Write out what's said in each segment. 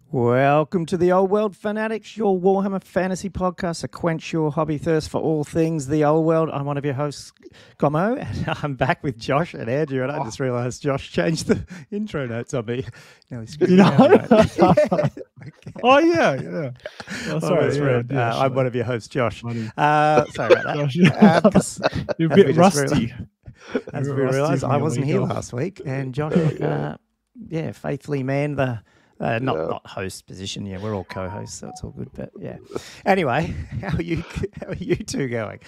Welcome to the Old World Fanatics, your Warhammer fantasy podcast to quench your hobby thirst for all things the old world. I'm one of your hosts, Gomo, and I'm back with Josh and Andrew, and I just realised Josh changed the intro notes on me. Nearly screwed me up, mate. Oh, yeah. Oh, sorry, I'm one of your hosts, Josh. Sorry about that. You're a bit rusty. As we realised, I wasn't here last week, and Josh, faithfully manned the... not host position. Yeah, we're all co-hosts, so it's all good. But yeah. Anyway, how are you two going?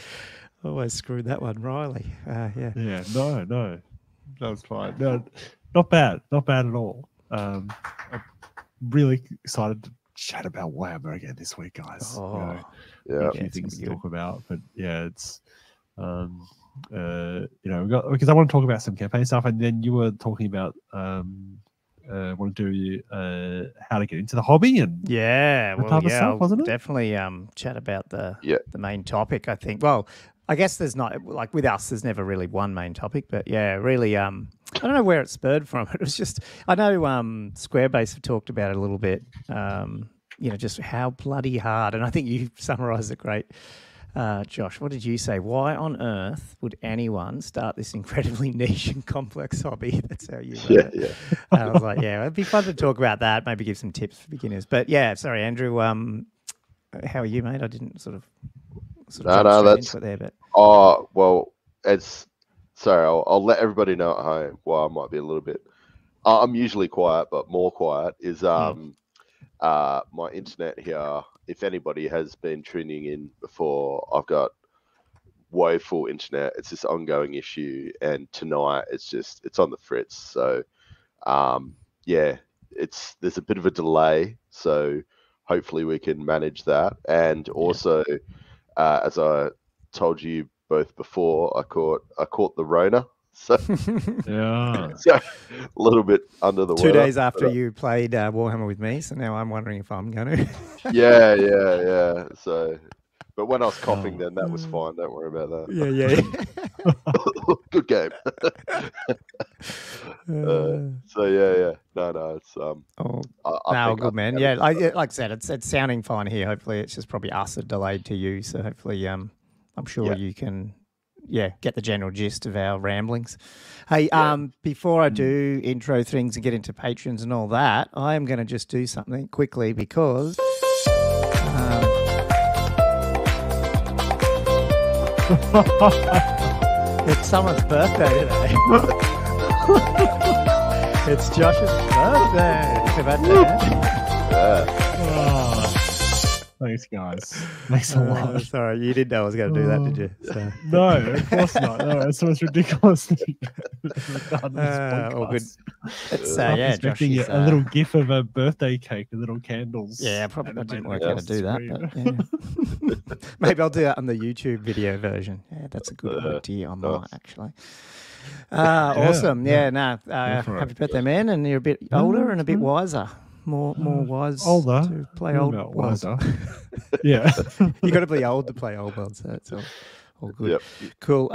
Always screwed that one, Riley. Yeah. No, that was fine. No, not bad at all. I'm really excited to chat about Warhammer again this week, guys. A few things to talk about, but yeah, it's because I want to talk about some campaign stuff, and then you were talking about want to do how to get into the hobby and stuff, wasn't it? Definitely chat about the main topic, I think. Well, I guess there's not, like with us, there's never really one main topic, but yeah, really, I don't know where it spurred from. It was just, I know Squarebase have talked about it a little bit, just how bloody hard, and I think you summarised it great. Josh, what did you say? Why on earth would anyone start this incredibly niche and complex hobby? That's how you wrote it. And I was like, it'd be fun to talk about that, maybe give some tips for beginners. But yeah, sorry, Andrew, how are you, mate? I didn't sort of into it there, but... Oh, well, I'll let everybody know at home why I might be a little bit... I'm usually quiet, but more quiet is my internet here. If anybody has been tuning in before, I've got woeful internet. It's this ongoing issue, and tonight it's on the fritz. So, there's a bit of a delay. So hopefully we can manage that. And also, as I told you both before, I caught the Rona. So, so a little bit under the weather. 2 days after you played Warhammer with me, so now I'm wondering if I'm going to. Yeah. So, but when I was coughing, then that was fine. Don't worry about that. Yeah. Good game. No, it's good man. Yeah, like I said, it's sounding fine here. Hopefully, it's just probably us a delayed to you. So hopefully, I'm sure you can. Yeah, get the general gist of our ramblings. Hey, before I do intro things and get into patrons and all that, I am going to just do something quickly because it's someone's birthday today. It's Josh's birthday. Happy birthday. Thanks, guys. Thanks a lot. Sorry, you didn't know I was going to do that, did you? So. No, of course not. No, it's so ridiculous. All good. It's, expecting Josh, a little gif of a birthday cake with little candles. Yeah, probably I didn't work out to do that. But, maybe I'll do that on the YouTube video version. Yeah, that's a good idea. I might actually. Awesome. Happy birthday, man. And you're a bit older and a bit wiser. More wise older to play old wiser. Yeah. You got to be old to play old world, so it's all good. Yep. Cool.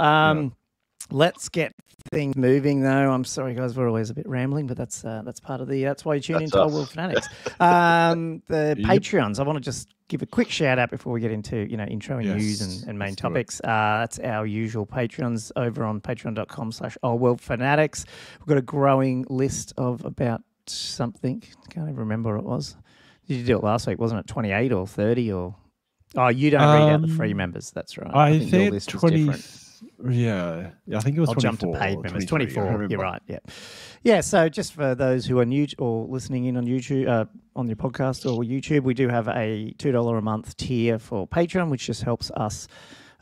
Let's get things moving though. I'm sorry guys, we're always a bit rambling, but that's part of the that's why you tune into Old World Fanatics. The Patreons. I want to just give a quick shout out before we get into intro and news and main topics. That's our usual Patreons over on patreon.com/oldworldfanatics. We've got a growing list of about something. Can't even remember what it was. Did you do it last week? Wasn't it 28 or 30 or? Oh, you don't read out the free members. That's right. I think your list 20. Yeah, I think it was. I'll 24, jump to paid members. 24. You're right. Yeah. So just for those who are new or listening in on YouTube, on your podcast or YouTube, we do have a $2 a month tier for Patreon, which just helps us.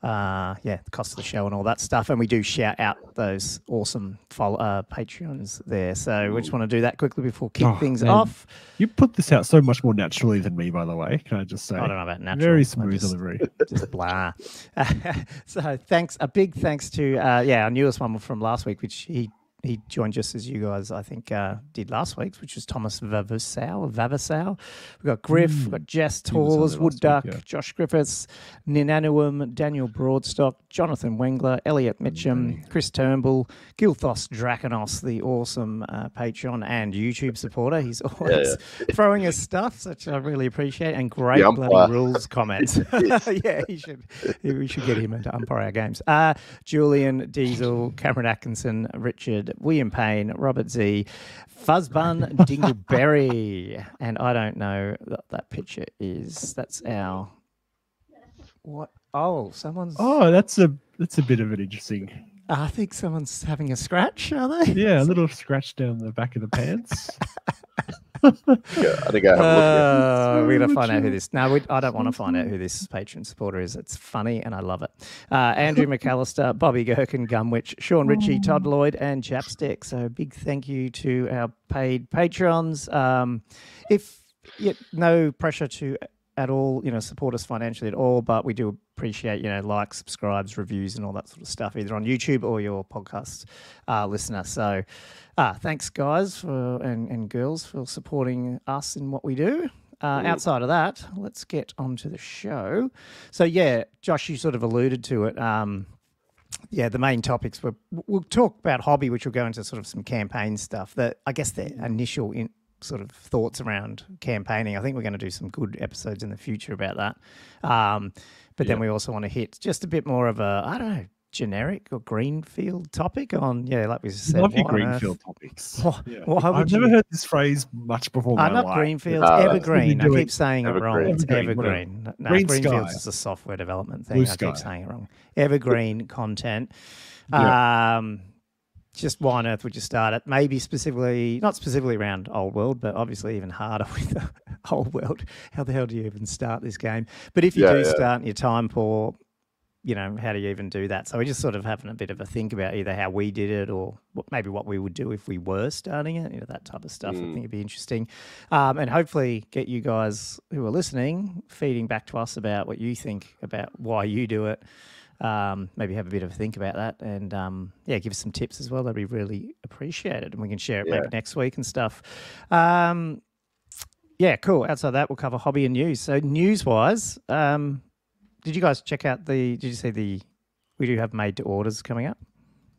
The cost of the show and all that stuff, and we do shout out those awesome Patreons there. So we just want to do that quickly before kick things off. You put this out so much more naturally than me, by the way. Can I just say? I don't know about natural. Very smooth delivery. Just blah. So a big thanks to our newest one from last week, which he he joined just as you guys, I think, did last week, which was Thomas Vavasau. We've got Griff, we've got Jess Tors, Wood Duck, Josh Griffiths, Ninanuum, Daniel Broadstock, Jonathan Wengler, Elliot Mitchum, Chris Turnbull, Gilthos Draconos, the awesome Patreon and YouTube supporter. He's always throwing us stuff, which I really appreciate, and great bloody rules comments. Yeah, we should get him into umpire games. Julian, Diesel, Cameron Atkinson, Richard, William Payne, Robert Z, Fuzzbun, Dingleberry, and I don't know what that picture is. That's our what? Oh, someone's. Oh, that's a bit of an interesting. I think someone's having a scratch. Are they? Yeah, a little scratch down the back of the pants. I think I have a look. We're going to find out who this... No, I don't want to find out who this patron supporter is. It's funny and I love it. Andrew McAllister, Bobby Gherkin, Gumwich, Sean Ritchie, Todd Lloyd, and Chapstick. So big thank you to our paid patrons. No pressure to at all, support us financially at all, but we do appreciate, likes, subscribes, reviews, and all that sort of stuff, either on YouTube or your podcast listener. So thanks, guys and girls, for supporting us in what we do. Outside of that, let's get on to the show. So, Josh, you sort of alluded to it. The main topics we'll talk about hobby, which will go into sort of some campaign stuff. That I guess the initial sort of thoughts around campaigning. I think we're going to do some good episodes in the future about that. But then we also want to hit just a bit more of a, generic or greenfield topic on, like we said. Love your greenfield topics. I've never heard this phrase much before. Not greenfields, evergreen. I keep saying it wrong. It's evergreen. No, greenfields is a software development thing. I keep saying it wrong. Evergreen content. Just why on earth would you start it? Maybe not specifically around Old World, but obviously even harder with Old World. How the hell do you even start this game? But if you do start and you're time poor, how do you even do that? So we're just sort of having a bit of a think about either how we did it or maybe what we would do if we were starting it, that type of stuff. I think it'd be interesting. And hopefully get you guys who are listening feeding back to us about what you think about why you do it. Maybe have a bit of a think about that and, give us some tips as well. That'd be really appreciated. And we can share it maybe next week and stuff. Cool. Outside that, we'll cover hobby and news. So news-wise, did you guys check out did you see we do have made to orders coming up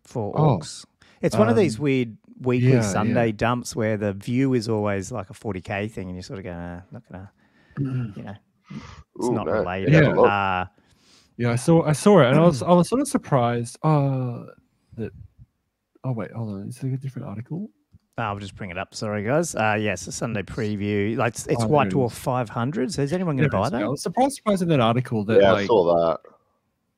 for Orcs? It's one of these weird weekly Sunday dumps where the view is always like a 40K thing and you sort of go, not going to, it's not related. Yeah, I saw it, and I was sort of surprised that. Oh wait, hold on. Is there a different article? I'll just bring it up. Sorry, guys. Yes, a Sunday preview. Like it's White Dwarf 500. So is anyone going to buy that? I was surprised in that article that. I saw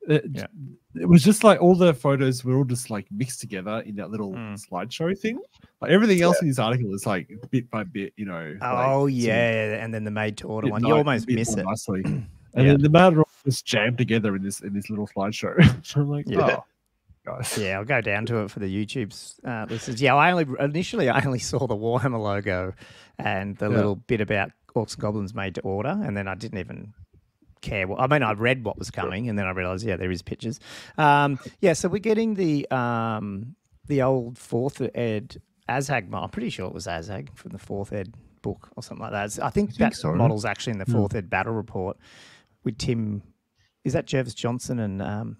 that. It was just like all the photos were all just like mixed together in that little slideshow thing. Like everything else in this article is like bit by bit, and then the made to order one. You almost miss it. Nicely. And then the matter all just jammed together in this little slideshow. So I'm like, guys. Yeah, I'll go down to it for the YouTube's listeners. Yeah, I only saw the Warhammer logo and the little bit about Orcs and Goblins made to order, and then I didn't even care. I read what was coming, and then I realised, there is pictures. So we're getting the old 4th ed Azhag model. I'm pretty sure it was Azhag from the 4th ed book or something like that. I think that model's actually in the 4th ed battle report with Tim. Is that Jervis Johnson and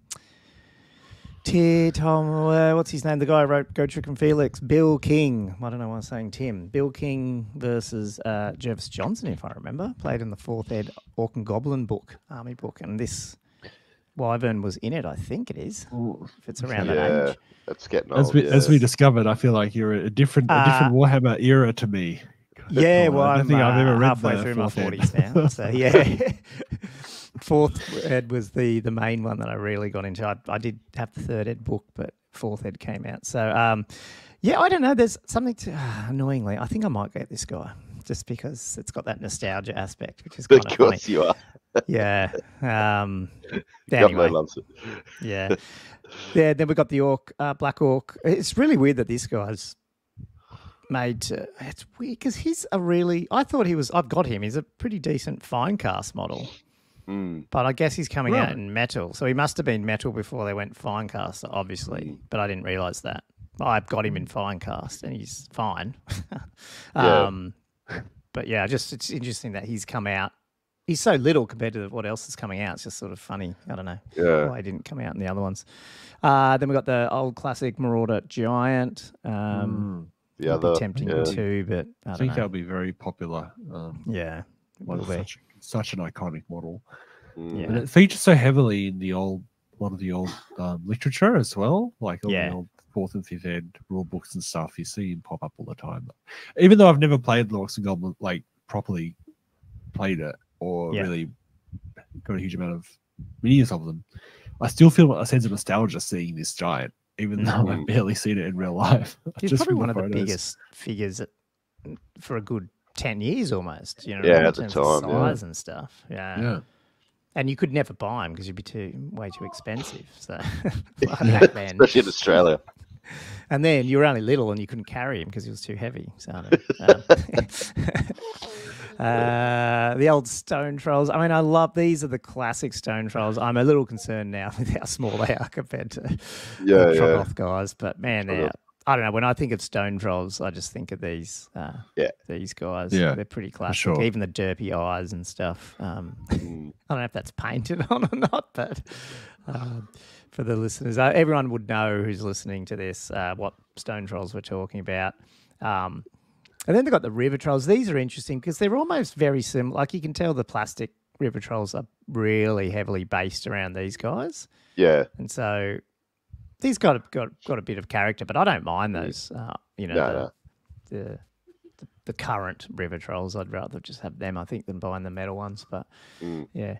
Tom? What's his name? The guy who wrote Go Trick and Felix. Bill King. I don't know why I'm saying Tim. Bill King versus Jervis Johnson, if I remember. Played in the 4th ed Orc and Goblin army book, and this Wyvern was in it. I think it is. Ooh, if it's around that age. That's getting old. As we discovered, I feel like you're a different Warhammer era to me. Yeah, well, I don't think I've ever read halfway through my 40s now. So yeah. 4th ed was the main one that I really got into. I did have the 3rd ed book, but 4th ed came out. So, I don't know. There's something annoyingly, I think I might get this guy just because it's got that nostalgia aspect, which is kind of funny. Of course you are. Yeah. Anyway. Loves it. Yeah. Then we got the Black Orc. It's really weird that this guy's made it's weird because I've got him. He's a pretty decent fine cast model. But I guess he's coming out in metal. So he must have been metal before they went fine caster, obviously. But I didn't realise that. I've got him in Finecast, and he's fine. Yeah. But yeah, it's interesting that he's come out. He's so little compared to what else is coming out. It's just sort of funny. I don't know why he didn't come out in the other ones. Then we got the old classic Marauder Giant. The other tempting too, but I think that'll be very popular. Yeah, it will be. Such an iconic model. Yeah. And it features so heavily in a lot of the old literature as well, like all the old 4th and 5th ed rule books and stuff. You see him pop up all the time. Even though I've never played Orcs and Goblins, like properly played it or really got a huge amount of minions of them, I still feel a sense of nostalgia seeing this giant, even though I've barely seen it in real life. He's probably one of the biggest figures for a good 10 years almost. You know, at the time, size and stuff. Yeah. And you could never buy him because you'd be way too expensive. So back then, especially in Australia. And then you were only little and you couldn't carry him because he was too heavy. So the old stone trolls. I mean, these are the classic stone trolls. I'm a little concerned now with how small they are compared to the Troggoth guys. But man, I don't know. When I think of stone trolls, I just think of these guys. Yeah, they're pretty classic. Sure. Even the derpy eyes and stuff. I don't know if that's painted on or not, but for the listeners, everyone would know who's listening to this what stone trolls we're talking about. And then they've got the river trolls. These are interesting because they're almost very similar. Like you can tell the plastic river trolls are really heavily based around these guys. Yeah. And so these got a bit of character, but I don't mind those. The current river trolls. I'd rather just have them, I think, than buying the metal ones. But yeah,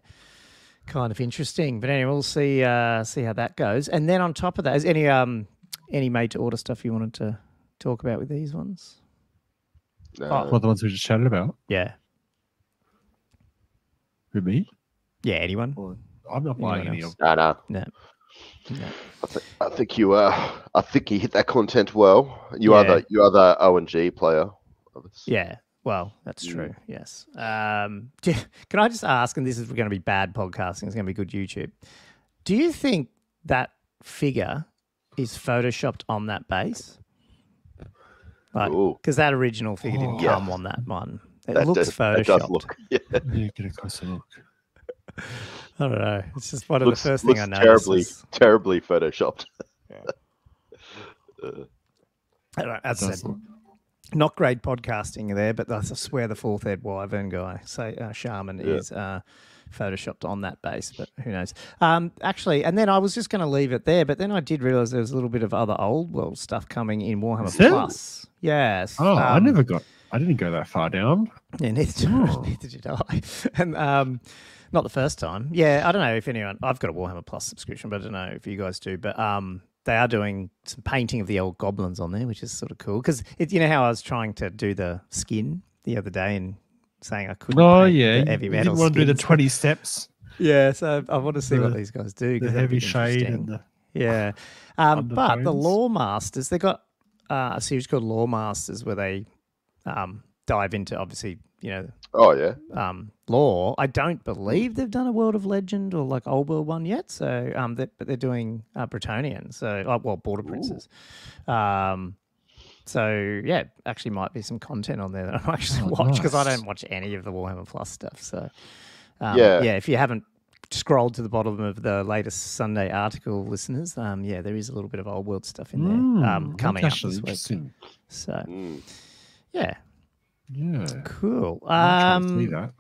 kind of interesting. But anyway, we'll see how that goes. And then on top of that, is any made to order stuff you wanted to talk about with these ones? What, the ones we just chatted about? Yeah. Who, me? Yeah, anyone. Or, I'm not buying any of them. No. I think you hit that content well. You are the O&G player. Yeah, well, that's true. Yes. Can I just ask? And this is going to be bad podcasting. It's going to be good YouTube. Do you think that figure is photoshopped on that base? Because that original figure didn't come on that one. It looks photoshopped. It does look. Yeah, get a closer look. I don't know. It's just one of the first things I noticed. Terribly photoshopped. As I said, not great podcasting there, but I swear the 4th ed Wyvern guy, Shaman, is photoshopped on that base, but who knows? Actually, and then I was just going to leave it there, but then I did realise there was a little bit of other old world stuff coming in Warhammer Plus. Yes. Oh, I didn't go that far down. Yeah, neither did I. And not the first time. Yeah, I don't know if anyone. I've got a Warhammer Plus subscription, but I don't know if you guys do. But they are doing some painting of the old goblins on there, which is sort of cool. Because you know how I was trying to do the skin the other day and saying I couldn't. Oh paint yeah, the heavy metal. You didn't want to do the 20 steps. Yeah, so I want to see what these guys do. The heavy shade and the but the Lore Masters, they got a series called Lore Masters where they dive into obviously lore. I don't believe they've done a World of Legend or like Old World one yet. So but they're doing Bretonnian. So Border Princes. So yeah, actually might be some content on there that I actually watch because I don't watch any of the Warhammer Plus stuff. So if you haven't scrolled to the bottom of the latest Sunday article, listeners, there is a little bit of old world stuff in there coming up this week. So yeah, cool. See that.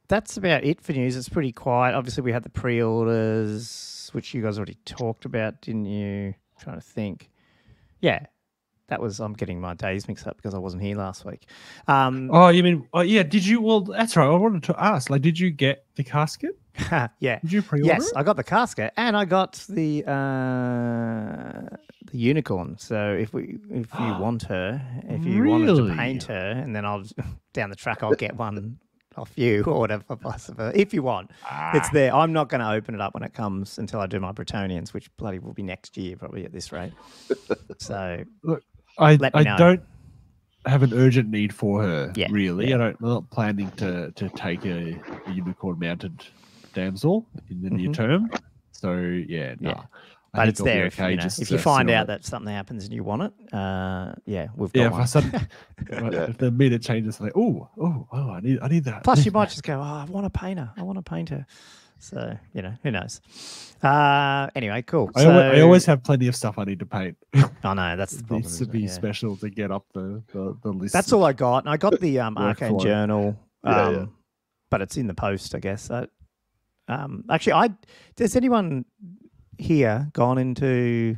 That's about it for news. It's pretty quiet. Obviously, we had the pre-orders, which you guys already talked about, didn't you? I'm trying to think. Yeah. I'm getting my days mixed up because I wasn't here last week. You mean? Oh, yeah. Did you? Well, that's right. I wanted to ask. Like, did you get the casket? Yeah. Did you pre-order? Yes, I got the casket and I got the unicorn. So if you want her, if you wanted to paint her, and then I'll down the track I'll get one off you or whatever, vice versa. If you want, it's there. I'm not going to open it up when it comes until I do my Bretonnians, which bloody will be next year probably at this rate. So look. I don't have an urgent need for her, really. Yeah. I'm not planning to take a unicorn-mounted damsel in the near term. So, But it's there if, if you find out that something happens and you want it. Yeah, we've got one. If the meter changes, like, I need that. Plus, you might just go, I want a painter. I want a painter. So, who knows? Anyway, cool. I always have plenty of stuff I need to paint. I know, that's the problem. It needs to be special to get up the list. That's all I got. And I got the Arcane Journal, but it's in the post, I guess. Actually, has anyone here gone into...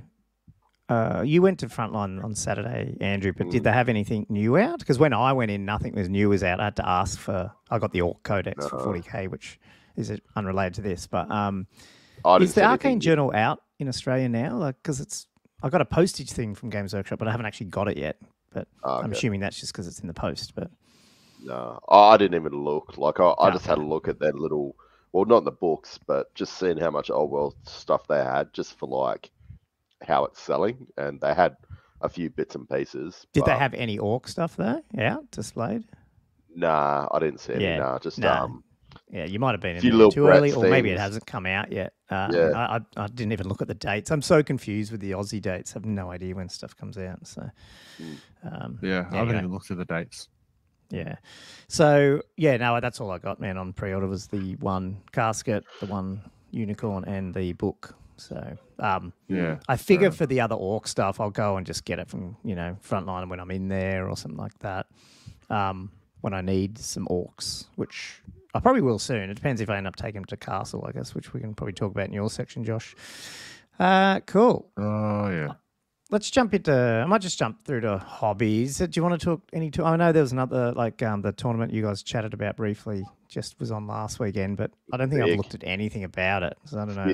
you went to Frontline on Saturday, Andrew, but did they have anything new out? Because when I went in, nothing was new was out. I had to ask for... I got the Orc Codex for 40k, which is unrelated to this. But is the Arcane Journal out in Australia now? Like, because I got a postage thing from Games Workshop, but I haven't actually got it yet. But I'm assuming that's just because it's in the post. But no, I didn't even look. Like, I just had a look at that little... Well, not in the books, but just seeing how much old world stuff they had, just for like how it's selling, and they had a few bits and pieces. Did they have any Orc stuff though? Yeah, displayed. Nah, I didn't see any. Yeah, you might have been in too early, or maybe it hasn't come out yet. I didn't even look at the dates. I'm so confused with the Aussie dates. I have no idea when stuff comes out. So, I haven't even looked at the dates. Yeah. So, that's all I got, man, on pre-order was the one casket, the one unicorn, and the book. So, I figure for the other Orc stuff, I'll go and just get it from, Frontline when I'm in there or something like that. When I need some Orcs, which I probably will soon. It depends if I end up taking them to Castle, I guess, which we can probably talk about in your section, Josh. Cool. Oh, yeah. Let's jump into... I might just jump through to hobbies. Do you want to talk any... I know there was another, the tournament you guys chatted about briefly, just was on last weekend, but I don't think I've looked at anything about it. So I don't know.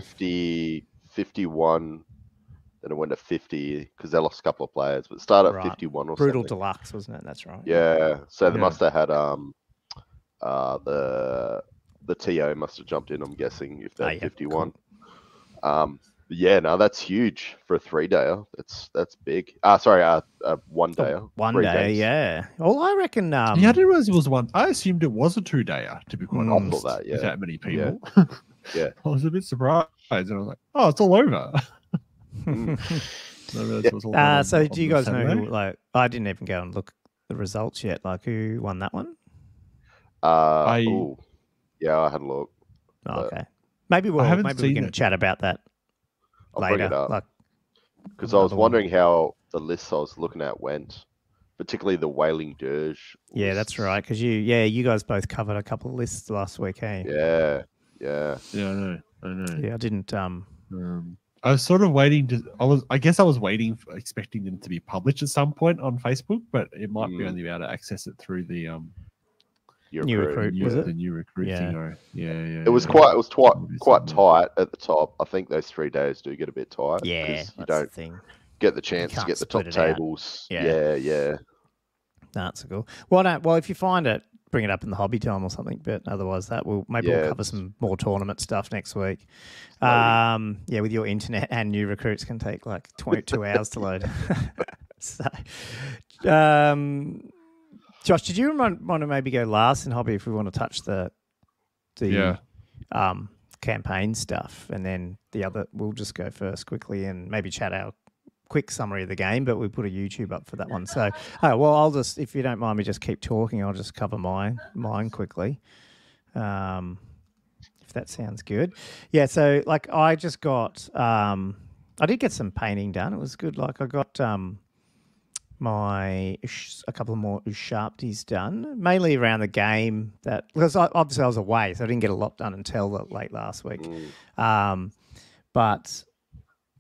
51, then it went to 50, because they lost a couple of players, but it started at 51 or Brutal something. Deluxe, wasn't it? That's right. Yeah. So they must have had... the TO must have jumped in, I'm guessing, if they're 51. Cool. That's huge for a 3-dayer. That's big. Sorry, 1-dayer. 1 day, yeah. Well, I reckon. I didn't realize it was one. I assumed it was a 2-dayer. To be quite honest, that, with that many people. Yeah. I was a bit surprised, and I was like, "Oh, it's all over." So, do you guys know who? I didn't even go and look at the results yet. Like, who won that one? I had a look. Oh, okay. Maybe we can chat about that. I'll later, bring it up because I was wondering how the lists I was looking at went, particularly the Wailing Dirge. Yeah, that's right. Because you guys both covered a couple of lists last week, hey? Yeah. I know. Yeah, I didn't. I was sort of waiting I guess I was waiting, expecting them to be published at some point on Facebook, but it might be only be able to access it through the New Recruit, was it? The New Recruit thing. It was quite tight at the top. I think those 3 days do get a bit tight. Yeah, you don't get the chance to get the top tables. Yeah. That's cool. Well, if you find it, bring it up in the hobby time or something. But otherwise, we'll cover some more tournament stuff next week. With your internet and New Recruits can take like 22 hours to load. So, Josh, did you want to maybe go last in hobby if we want to touch the campaign stuff, and then the other we'll just go first quickly and maybe chat our quick summary of the game, but we put a YouTube up for that one. So, I'll just, if you don't mind me, just keep talking. I'll just cover mine quickly, if that sounds good. Yeah. So, I just got, I did get some painting done. It was good. I got a couple more Sharpties done, mainly around the game because obviously I was away, so I didn't get a lot done until late last week. But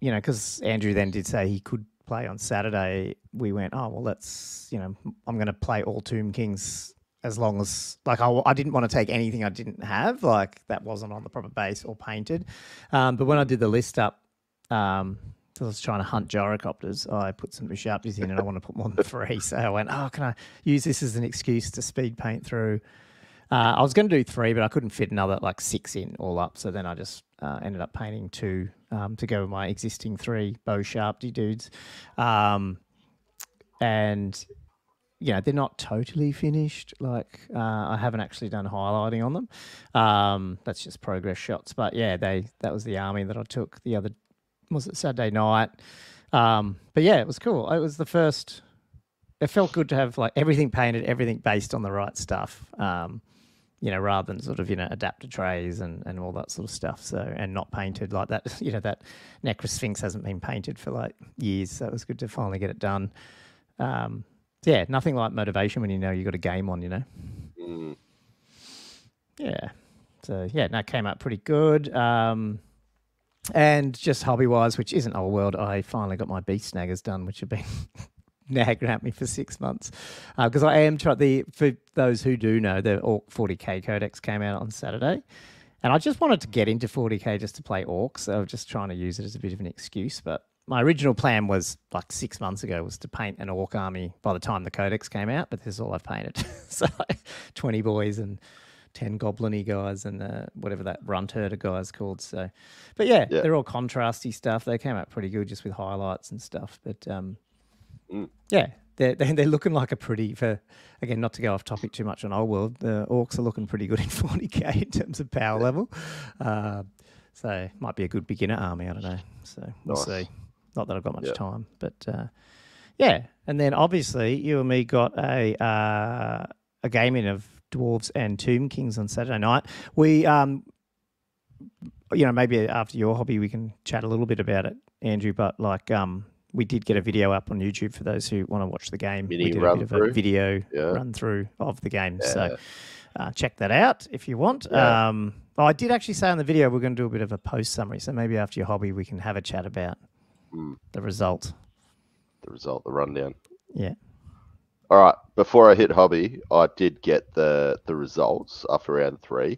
because Andrew then did say he could play on Saturday, we went, let's, I'm going to play all Tomb Kings as long as, I didn't want to take anything I didn't have, that wasn't on the proper base or painted. But when I did the list up, I was trying to hunt gyrocopters. I put some Sharpies in and I want to put more than 3. So I went, can I use this as an excuse to speed paint through? I was going to do 3, but I couldn't fit another 6 in all up. So then I just ended up painting 2 to go with my existing 3 bow Sharpie dudes. And, they're not totally finished. I haven't actually done highlighting on them. That's just progress shots. But, that was the army that I took the other was it Saturday night? But yeah, it was cool. It was the first. It felt good to have like everything painted, everything based on the right stuff. Rather than sort of, adapter trays and all that sort of stuff. So, and not painted like that, that Necro Sphinx hasn't been painted for like years. So it was good to finally get it done. Yeah, nothing like motivation when you know you got a game on, Mm. Yeah. So, yeah, that came out pretty good. And just hobby-wise, which isn't old world, I finally got my beast snaggers done, which have been nagging at me for 6 months. Because I am trying, for those who do know, the Orc 40k Codex came out on Saturday. And I just wanted to get into 40k just to play Orcs. So I was just trying to use it as a bit of an excuse. But my original plan was, like 6 months ago, was to paint an Orc army by the time the Codex came out. But this is all I've painted. So 20 boys and 10 goblin-y guys and whatever that runt herder guy's called. So, but yeah, they're all contrasty stuff. They came out pretty good just with highlights and stuff. But yeah, they're looking like a pretty, again, not to go off topic too much on old world, the Orcs are looking pretty good in 40k in terms of power level. So it might be a good beginner army. I don't know. So we'll see. Not that I've got much time, but yeah. And then obviously you and me got a game in of Dwarves and Tomb Kings on Saturday night. We, maybe after your hobby we can chat a little bit about it, Andrew. But like, we did get a video up on YouTube for those who want to watch the game. We did a bit of a video run through of the game. So check that out if you want. I did actually say on the video we're going to do a bit of a post summary. So maybe after your hobby we can have a chat about the result. The rundown. Yeah. All right. Before I hit hobby, I did get the results after round 3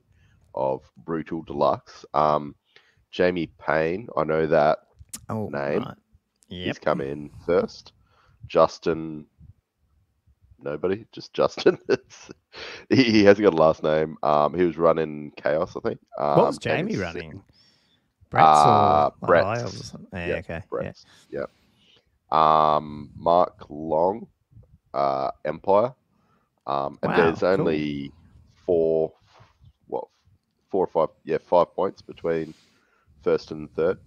of Brutal Deluxe. Jamie Payne, I know that name. Right. Yep. He's come in first. Justin, nobody, just Justin. He hasn't got a last name. He was running Chaos, I think. What was Jamie running? Brett's or Brett's. Or something? Yeah, okay. Brett's. Yeah. Mark Long, Empire. And there's only 4 or 5, 5 points between first and third.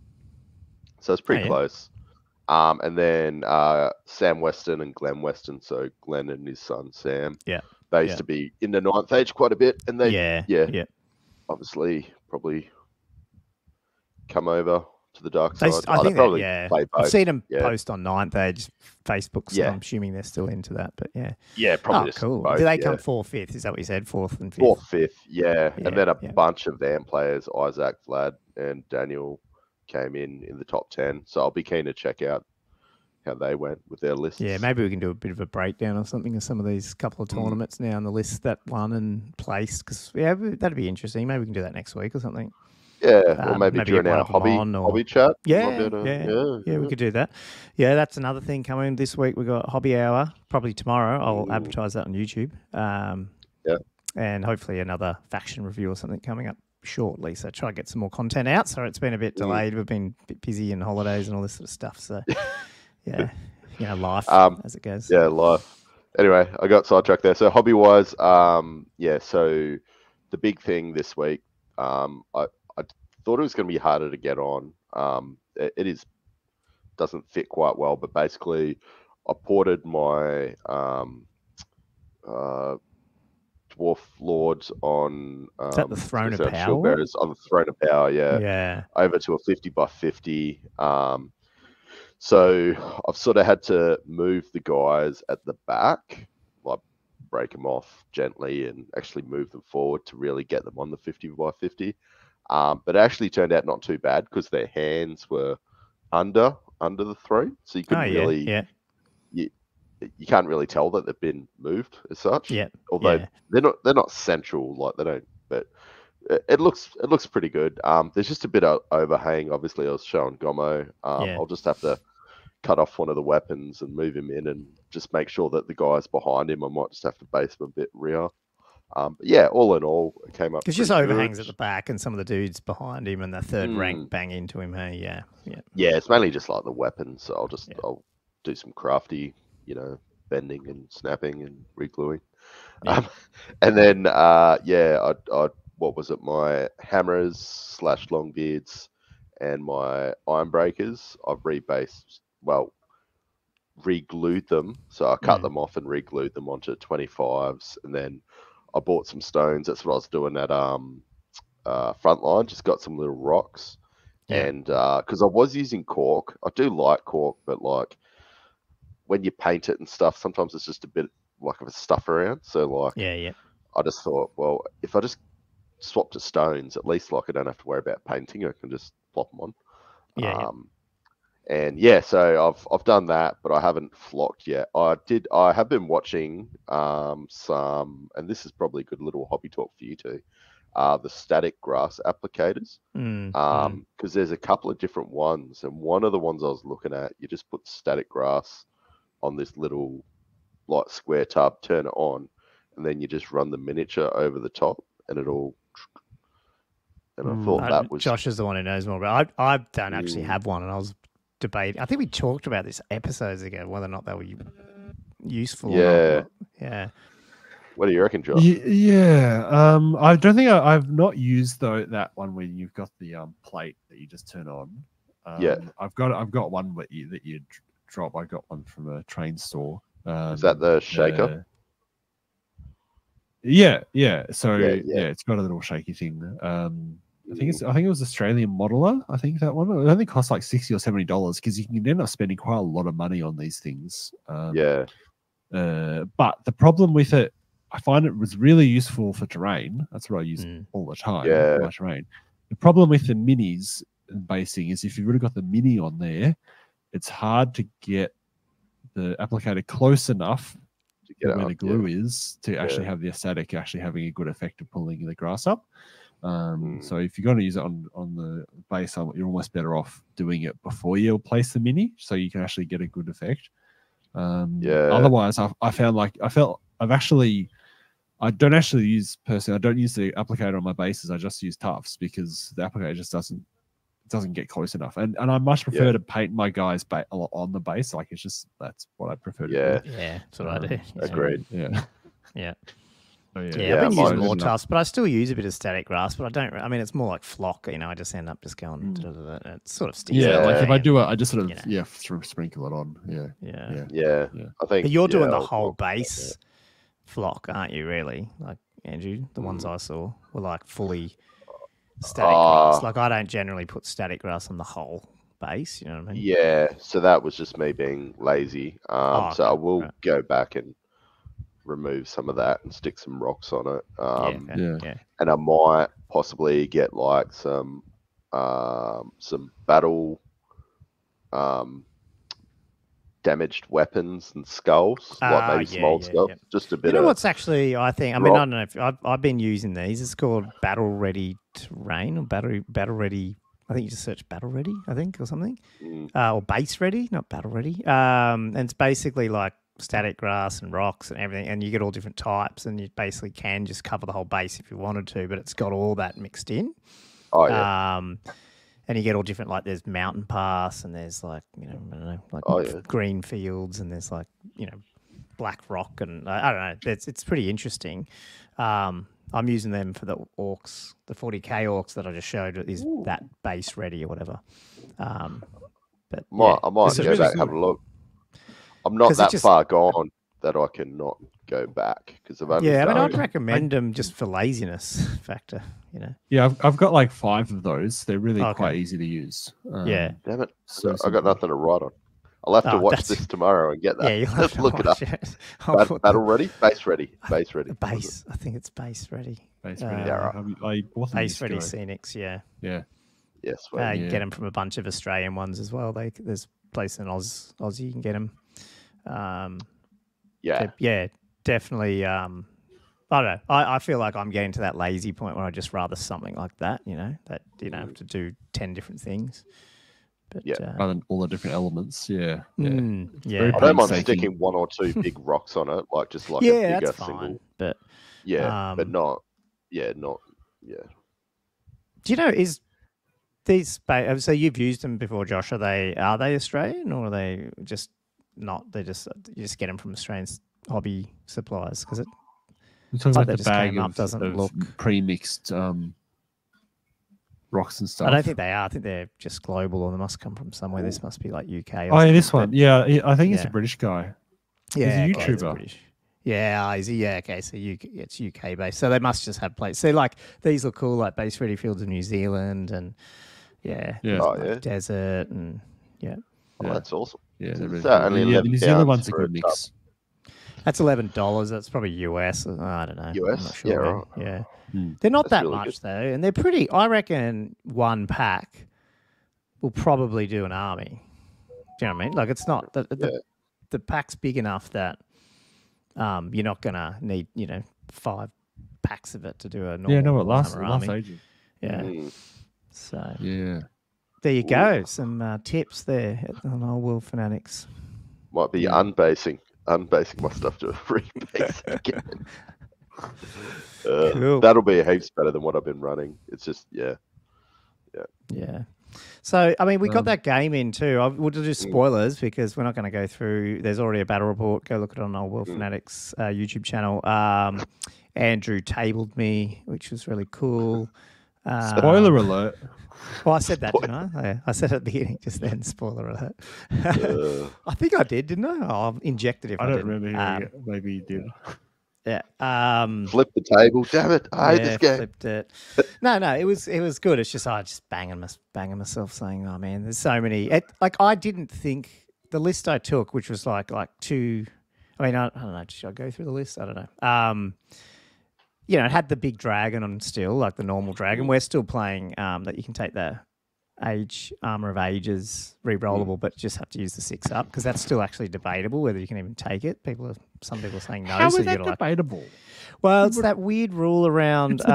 So it's pretty close. And then Sam Weston and Glenn Weston. So Glenn and his son Sam. Yeah. They used to be in the 9th age quite a bit, and they obviously probably come over to the dark side. I think probably play both. I've seen them post on 9th age Facebook, so I'm assuming they're still into that. But probably. Cool. Both, do they come 4th, 5th? Is that what you said? 4th and 5th. 4th, 5th, and then a bunch of them players, Isaac, Vlad, and Daniel, came in the top 10. So I'll be keen to check out how they went with their lists. Yeah, maybe we can do a bit of a breakdown or something of some of these couple of tournaments now on the list that won and placed. Because that'd be interesting. Maybe we can do that next week or something. Yeah, or maybe during our hobby chat. Yeah, we could do that. Yeah, that's another thing coming this week. We've got Hobby Hour, probably tomorrow. I'll advertise that on YouTube. And hopefully another faction review or something coming up shortly. So try to get some more content out. So it's been a bit delayed. We've been a bit busy and holidays and all this sort of stuff. So life as it goes. Yeah, life. Anyway, I got sidetracked there. So hobby wise, so the big thing this week, I thought it was going to be harder to get on. It doesn't fit quite well, but basically I ported my Dwarf Lords on is that the Throne of Power? On the Throne of Power, over to a 50 by 50. So I've sort of had to move the guys at the back, like break them off gently and actually move them forward to really get them on the 50 by 50. But it actually turned out not too bad because their hands were under the throne, so you couldn't you can't really tell that they've been moved as such. Yeah. Although they're not central, like they don't. But it looks pretty good. There's just a bit of overhang. Obviously, I was showing Gomo. I'll just have to cut off one of the weapons and move him in, and just make sure that the guys behind him, I might just have to base them a bit rear. All in all, it came up. Because just overhangs at the back, and some of the dudes behind him, and the third rank bang into him. Hey, yeah. It's mainly just like the weapons. So I'll do some crafty, bending and snapping and regluing. And then I what was it? My hammers / longbeards and my iron breakers, I've re-glued them. So I cut them off and re-glued them onto 25s, and then I bought some stones. That's what I was doing at Frontline. Just got some little rocks, and because I was using cork, I do like cork, but like when you paint it and stuff, sometimes it's just a bit like of a stuff around. So like, I just thought, well, if I just swap to stones, at least like I don't have to worry about painting. I can just plop them on. And yeah, so I've done that, but I haven't flocked yet. I have been watching some, and this is probably a good little hobby talk for you too. The static grass applicators, because there's a couple of different ones, and one of the ones I was looking at, you just put static grass on this little like square tub, turn it on, and then you just run the miniature over the top, and it'll. And I thought that was Josh is the one who knows more about. I don't actually have one, and I was debating. I think we talked about this episodes ago, whether or not they were useful. Yeah. Yeah. What do you reckon, Josh? Yeah. I don't think I've not used that one where you've got the plate that you just turn on. I've got one that you drop. I got one from a train store. Is that the shaker? Yeah. So it's got a little shaky thing. I think it was Australian Modeler. I think that one. It only costs like $60 or $70 because you can end up spending quite a lot of money on these things. But the problem with it, I find it was really useful for terrain. That's what I use all the time. For my terrain. The problem with the minis and basing is if you've really got the mini on there, it's hard to get the applicator close enough to get where the glue is to actually have the static actually having a good effect of pulling the grass up. So if you're going to use it on the base, you're almost better off doing it before you place the mini, so you can actually get a good effect. Otherwise, I don't actually use personally. I don't use the applicator on my bases. I just use tufts because the applicator just doesn't get close enough. And I much prefer to paint my guys on the base. Like that's what I prefer to do. Yeah, that's what I do. Agreed. Yeah. I've been using more tufts, but I still use a bit of static grass. But I don't. I mean, it's more like flock. I just end up just going. It sort of sticks. Yeah, like if I do it, I just sort of sprinkle it on. Yeah. I think. But you're doing the whole base flock, aren't you? Really, like Andrew, the ones I saw were like fully static grass. Like I don't generally put static grass on the whole base. You know what I mean? Yeah. So that was just me being lazy. So I will go back and remove some of that and stick some rocks on it. And I might possibly get like some battle damaged weapons and skulls, like maybe small skulls. Just a bit. You know what's actually? I think. I mean, I don't know if I've been using these. It's called Battle Ready Terrain or Battle Ready. I think you just search Battle Ready, I think, or something, or Base Ready, not Battle Ready. And it's basically like static grass and rocks and everything, and you get all different types, and you basically can just cover the whole base if you wanted to, but it's got all that mixed in. And you get all different, like there's mountain pass, and there's like, I don't know, like green fields, and there's like, black rock, and I don't know, it's pretty interesting. I'm using them for the Orcs, the 40k Orcs that I just showed is that base ready or whatever. But I might go back and have a look. I'm not that far gone that I can not go back because I've only I'd recommend them just for laziness factor, Yeah, I've got like 5 of those. They're really quite easy to use. Damn it. I got nothing to write on. I'll have to watch this tomorrow and get that. Yeah, you'll have to look it up. Battle ready? Base ready. Base ready. Base. I think it's base ready. Base ready. Right. Base ready scenics, Yeah. Yes. You get them from a bunch of Australian ones as well. There's a place in Aussie you can get them. Definitely. I don't know. I feel like I'm getting to that lazy point where I just rather something like that, that you don't have to do 10 different things. But, rather than all the different elements. I don't mind sticking 1 or 2 big rocks on it, like just like a bigger that's single. Fine, but but not. Do you know is these? So you've used them before, Josh? Are they Australian or are they just not? You just get them from Australian hobby suppliers because it. We're talking about the bag of doesn't look pre-mixed rocks and stuff. I don't think they are. I think they're just global, or they must come from somewhere. This must be like UK. Oh, yeah, this one. Yeah, I think he's a British guy. Yeah, he's a YouTuber. British. Yeah, is he? Yeah, okay. So it's UK based. So they must just have places. So like these look cool, like base ready fields in New Zealand, and desert, and Oh, that's awesome. Yeah, they're really cool. The New Zealand one's a good mix. That's $11. That's probably US. I don't know. US? I'm not sure, right. Yeah. They're not that really much, though. And they're pretty... I reckon one pack will probably do an army. Do you know what I mean? Like, it's not... The pack's big enough that you're not going to need, 5 packs of it to do a normal Yeah, no, it lasts army. ages. Yeah. So... Yeah. There you go. Some tips there on Old World Fanatics. Might be unbasing my stuff to rebase again. Cool. That'll be heaps better than what I've been running. It's just yeah. So I mean, we got that game in too. We'll do spoilers because we're not going to go through. There's already a battle report. Go look at it on Old World Fanatics YouTube channel. Andrew tabled me, which was really cool. Spoiler alert. Well, I said that, didn't I? I said at the beginning, just then, spoiler alert. I think I did, didn't I? I'll inject it if I didn't. Remember hearing it. Maybe you did. Yeah. Flip the table. Damn it. I hate this game. Flipped it. No, it was good. It's just I just banging myself saying, oh, man, there's so many. I didn't think the list I took, which was like 2. I mean, I don't know. Should I go through the list? I don't know. It had the big dragon on still, like the normal dragon. We're still playing that you can take the Armor of Ages re-rollable, but just have to use the 6 up because that's still actually debatable whether you can even take it. Some people are saying no. How is that debatable? Well, it's that weird rule around it's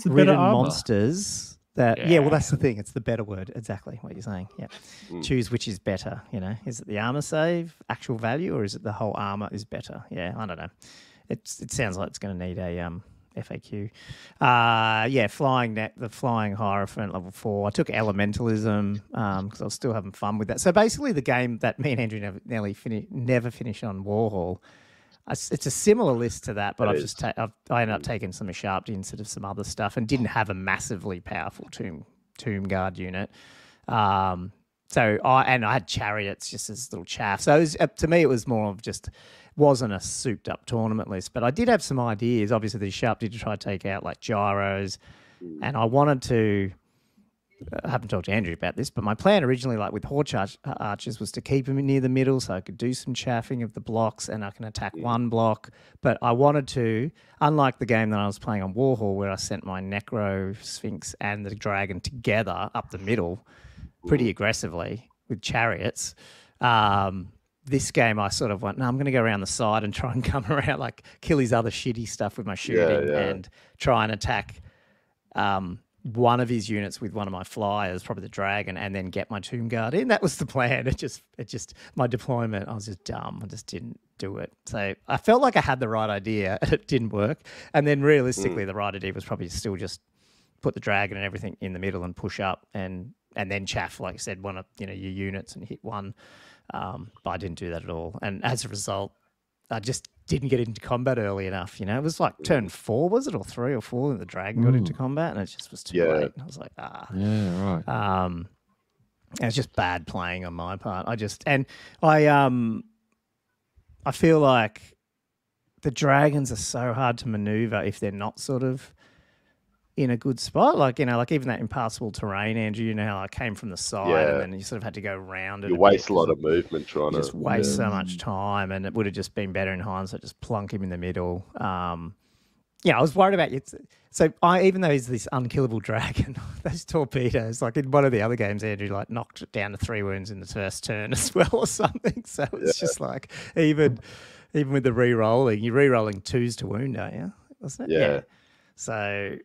the ridden armor. Monsters. Well, that's the thing. It's the better word. Exactly what you're saying. Yeah. Choose which is better. Is it the armor save, actual value, or is it the whole armor is better? Yeah, I don't know. It sounds like it's going to need a FAQ. The flying Hierophant level 4. I took Elementalism because I was still having fun with that. So basically the game that me and Andrew never finished on Warhol, it's a similar list to that, but I ended up taking some Sharp instead of some other stuff and didn't have a massively powerful Tomb Guard unit. So I had Chariots just as little chaff. So to me, it was more of just... wasn't a souped up tournament list, but I did have some ideas. Obviously, the Sharp did try to take out like gyros, and I wanted to. I haven't talked to Andrew about this, but my plan originally, like with Horde Archers, was to keep them near the middle so I could do some chaffing of the blocks and I can attack one block. But I wanted to, unlike the game that I was playing on Warhol, where I sent my Necro Sphinx and the Dragon together up the middle pretty aggressively with Chariots. This game, I sort of went, no, I'm going to go around the side and try and come around, like kill his other shitty stuff with my shooting and try and attack one of his units with one of my flyers, probably the dragon, and then get my Tomb Guard in. That was the plan. It just my deployment, I was just dumb. I just didn't do it. So I felt like I had the right idea and it didn't work. And then realistically, the right idea was probably still just put the dragon and everything in the middle and push up and then chaff, like I said, one of your units and hit one. But I didn't do that at all. And as a result, I just didn't get into combat early enough. It was like turn 4, was it, or 3 or 4, and the dragon got into combat, and it just was too late. And I was like, Yeah, right. It was just bad playing on my part. I feel like the dragons are so hard to maneuver if they're not sort of in a good spot, like even that impassable terrain, Andrew. How I came from the side and then you sort of had to go round it. You waste a lot of movement trying to waste so much time, and it would have just been better in hindsight just plunk him in the middle. I was worried about it. So even though he's this unkillable dragon, those torpedoes, like in one of the other games, Andrew knocked it down to 3 wounds in the first turn as well, or something. So it's just like even with the re-rolling, you're re-rolling 2s to wound, aren't you? Wasn't it? Yeah. So.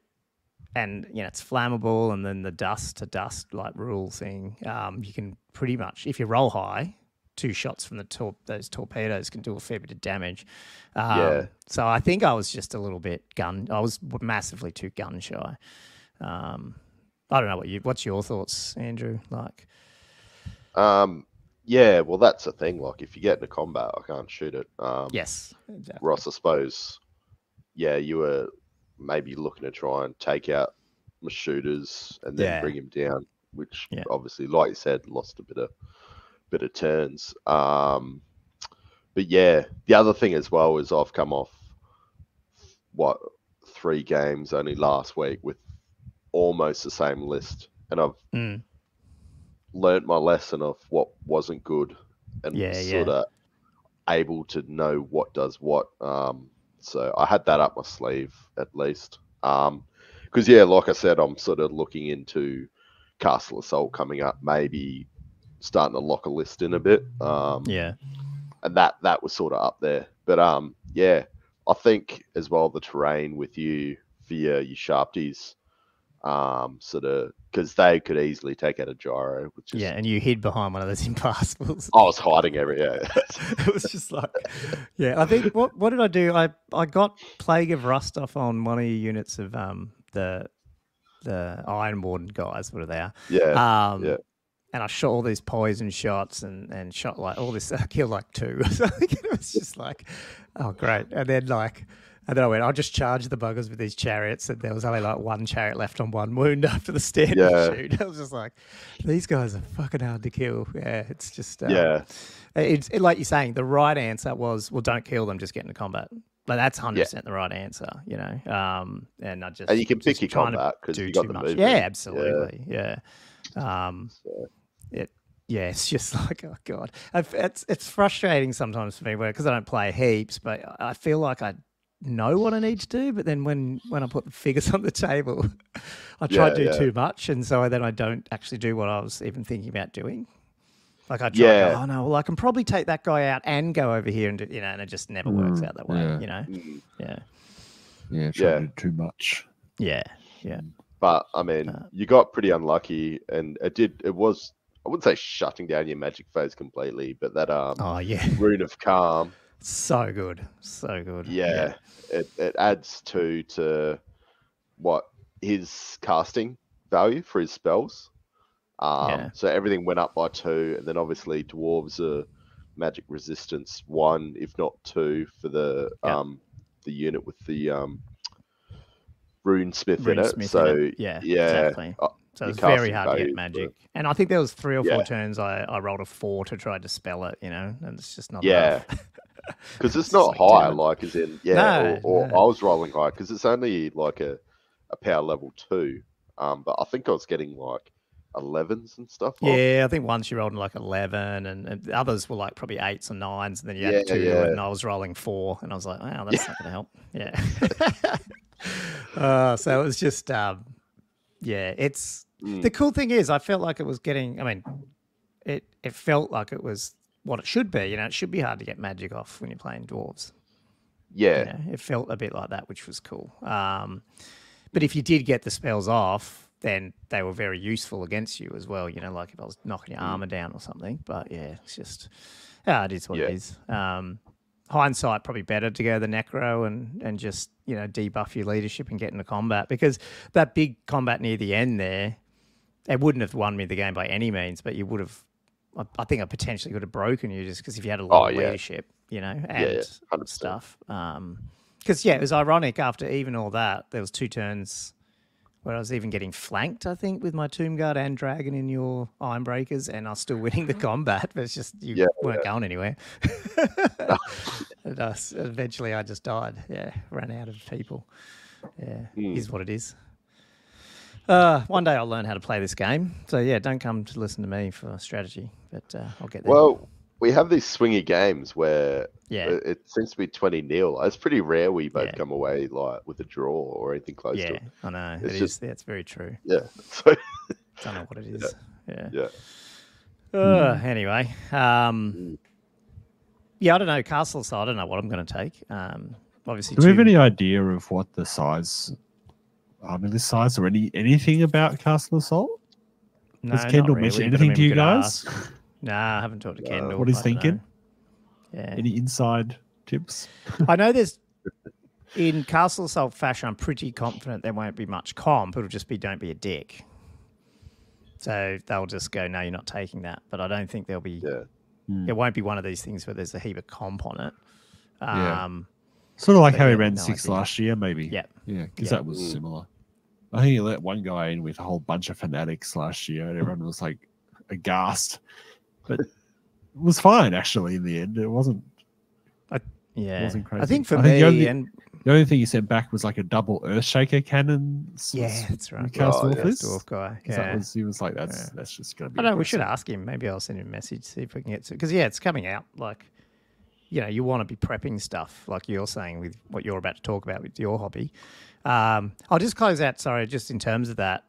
And, it's flammable, and then the dust to dust like rule thing. You can pretty much, if you roll high, 2 shots from those torpedoes can do a fair bit of damage. So I think I was just a little bit I was massively too gun shy. I don't know what's your thoughts, Andrew? Like, well, that's the thing. Like, if you get into combat, I can't shoot it. Yes, exactly. Ross, I suppose, you were maybe looking to try and take out my shooters and then bring him down, which obviously, like you said, lost a bit of turns. But yeah, the other thing as well is I've come off 3 games only last week with almost the same list, and I've learnt my lesson of what wasn't good and sort of able to know what does what. So I had that up my sleeve at least. Because like I said, I'm sort of looking into Castle Assault coming up, maybe starting to lock a list in a bit. And that was sort of up there. But I think as well the terrain with you for your Sharpties, sort of, because they could easily take out a gyro. Which is, and you hid behind one of those impassables. I was hiding everywhere. It was just like, I think what did I do? I got Plague of Rust off on one of your units of the Iron Warden guys. What are they? And I shot all these poison shots and shot like all this. I killed like 2. So it was just like, oh great. And then I went, I'll just charge the buggers with these chariots, and there was only like 1 chariot left on 1 wound after the standing shoot. I was just like, these guys are fucking hard to kill. Yeah, it's just it's like you're saying, the right answer was, well, don't kill them, just get into combat. Like that's 100% the right answer, you know. And I just and you can pick your combat because you got the movement. Yeah, absolutely. Yeah. It's just like, oh god, it's frustrating sometimes for me because I don't play heaps, but I feel like I know what I need to do, but then when I put the figures on the table, I try to do too much, and so then I don't actually do what I was even thinking about doing. Like I try to go, oh no, well I can probably take that guy out and go over here and do, you know, and it just never works out that way, you know. Try to do too much. But I mean, you got pretty unlucky, and it was, I wouldn't say shutting down your magic phase completely, but that Rune of Calm. So good. Yeah. It adds 2 to what his casting value for his spells. So everything went up by 2, and then obviously dwarves are magic resistance 1, if not 2, for the unit with the runesmith in it. So exactly. So it's very hard to get magic. And I think there was 3 or 4 turns I rolled a 4 to try to dispel it, you know, and it's just not enough. Because it's not high, like as in, I was rolling high because it's only like a power level 2. But I think I was getting like 11s and stuff. Yeah, I think once you rolled like 11 and the others were like probably 8s or 9s, and then you had 2 and I was rolling 4 and I was like, wow, that's not going to help. So it was just, it's, the cool thing is I felt like it was getting, I mean, it felt like it was what it should be. You know, it should be hard to get magic off when you're playing dwarves. Yeah. You know, it felt a bit like that, which was cool. But if you did get the spells off, then they were very useful against you as well. You know, like if I was knocking your armor down or something. But yeah, it's just, it is what it is. Hindsight, probably better to go the necro and just, you know, debuff your leadership and get into combat, because that big combat near the end there, it wouldn't have won me the game by any means, but you would have, I think I potentially could have broken you just because if you had a lot of leadership, you know, and stuff. Because, it was ironic after even all that, there was 2 turns where I was even getting flanked, I think, with my Tomb Guard and Dragon in your Ironbreakers, and I was still winning the combat, but it's just you weren't going anywhere. And eventually I just died. Ran out of people. Is what it is. One day I'll learn how to play this game. So, don't come to listen to me for strategy, but I'll get there. Well, we have these swingy games where it seems to be 20-0. It's pretty rare we both come away like with a draw or anything close to it. I know. It's very true. Yeah. So don't know what it is. Anyway. I don't know. Castle, so I don't know what I'm going to take. Obviously, do we have any idea of what the size, this size, or anything about Castle Assault? No, has Kendall mentioned anything to you guys? Nah, I haven't talked to Kendall. What he's thinking? Any inside tips? I know there's, in Castle Assault fashion, I'm pretty confident there won't be much comp. It'll just be don't be a dick. So they'll just go, no, you're not taking that. But I don't think there'll be, it won't be one of these things where there's a heap of comp on it. Sort of like how he ran 6 last year, maybe. Yeah. Yeah, because that was similar. I think he let one guy in with a whole bunch of fanatics last year, and everyone was like aghast. But it was fine actually in the end. It wasn't. Yeah, wasn't crazy. I think for me, the only thing he sent back was like a double Earthshaker cannon. Yeah, that's right. Dwarf guy. Yeah. He was like, that's just going to be. I know. We should ask him. Maybe I'll send him a message, see if we can get to. Because it's coming out. Like, you want to be prepping stuff, like you're saying with what you're about to talk about with your hobby. I'll just close out. Sorry, just in terms of that,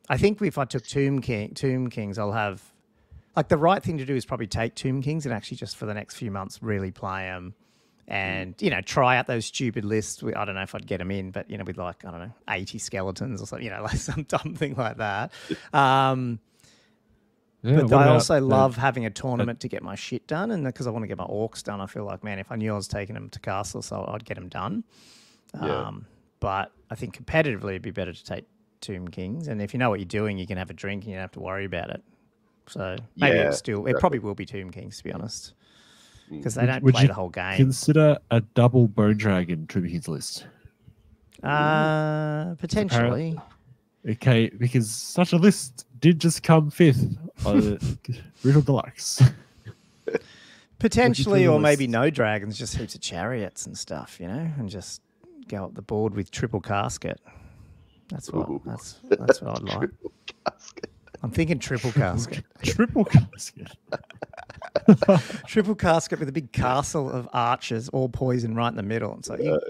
I think if I took Tomb Kings, I'll have like the right thing to do is probably take Tomb Kings and actually just for the next few months really play them. And, try out those stupid lists. I don't know if I'd get them in, but, with like, I don't know, 80 skeletons or something, like some dumb thing like that. But I also love having a tournament to get my shit done. And because I want to get my orcs done, I feel like, man, if I knew I was taking them to castle, so I'd get them done. But I think competitively it'd be better to take Tomb Kings. And if you know what you're doing, you can have a drink and you don't have to worry about it. So maybe it probably will be Tomb Kings, to be honest. Because they don't play the whole game. Consider a double Bone Dragon Tomb Kings list. Potentially. Okay, because such a list did just come 5th on Brutal Deluxe. Potentially, or maybe no dragons, just heaps of chariots and stuff, and just go up the board with triple casket. That's what I'd like. I'm thinking triple casket. Triple casket. Triple casket with a big castle of archers, all poison right in the middle. And so you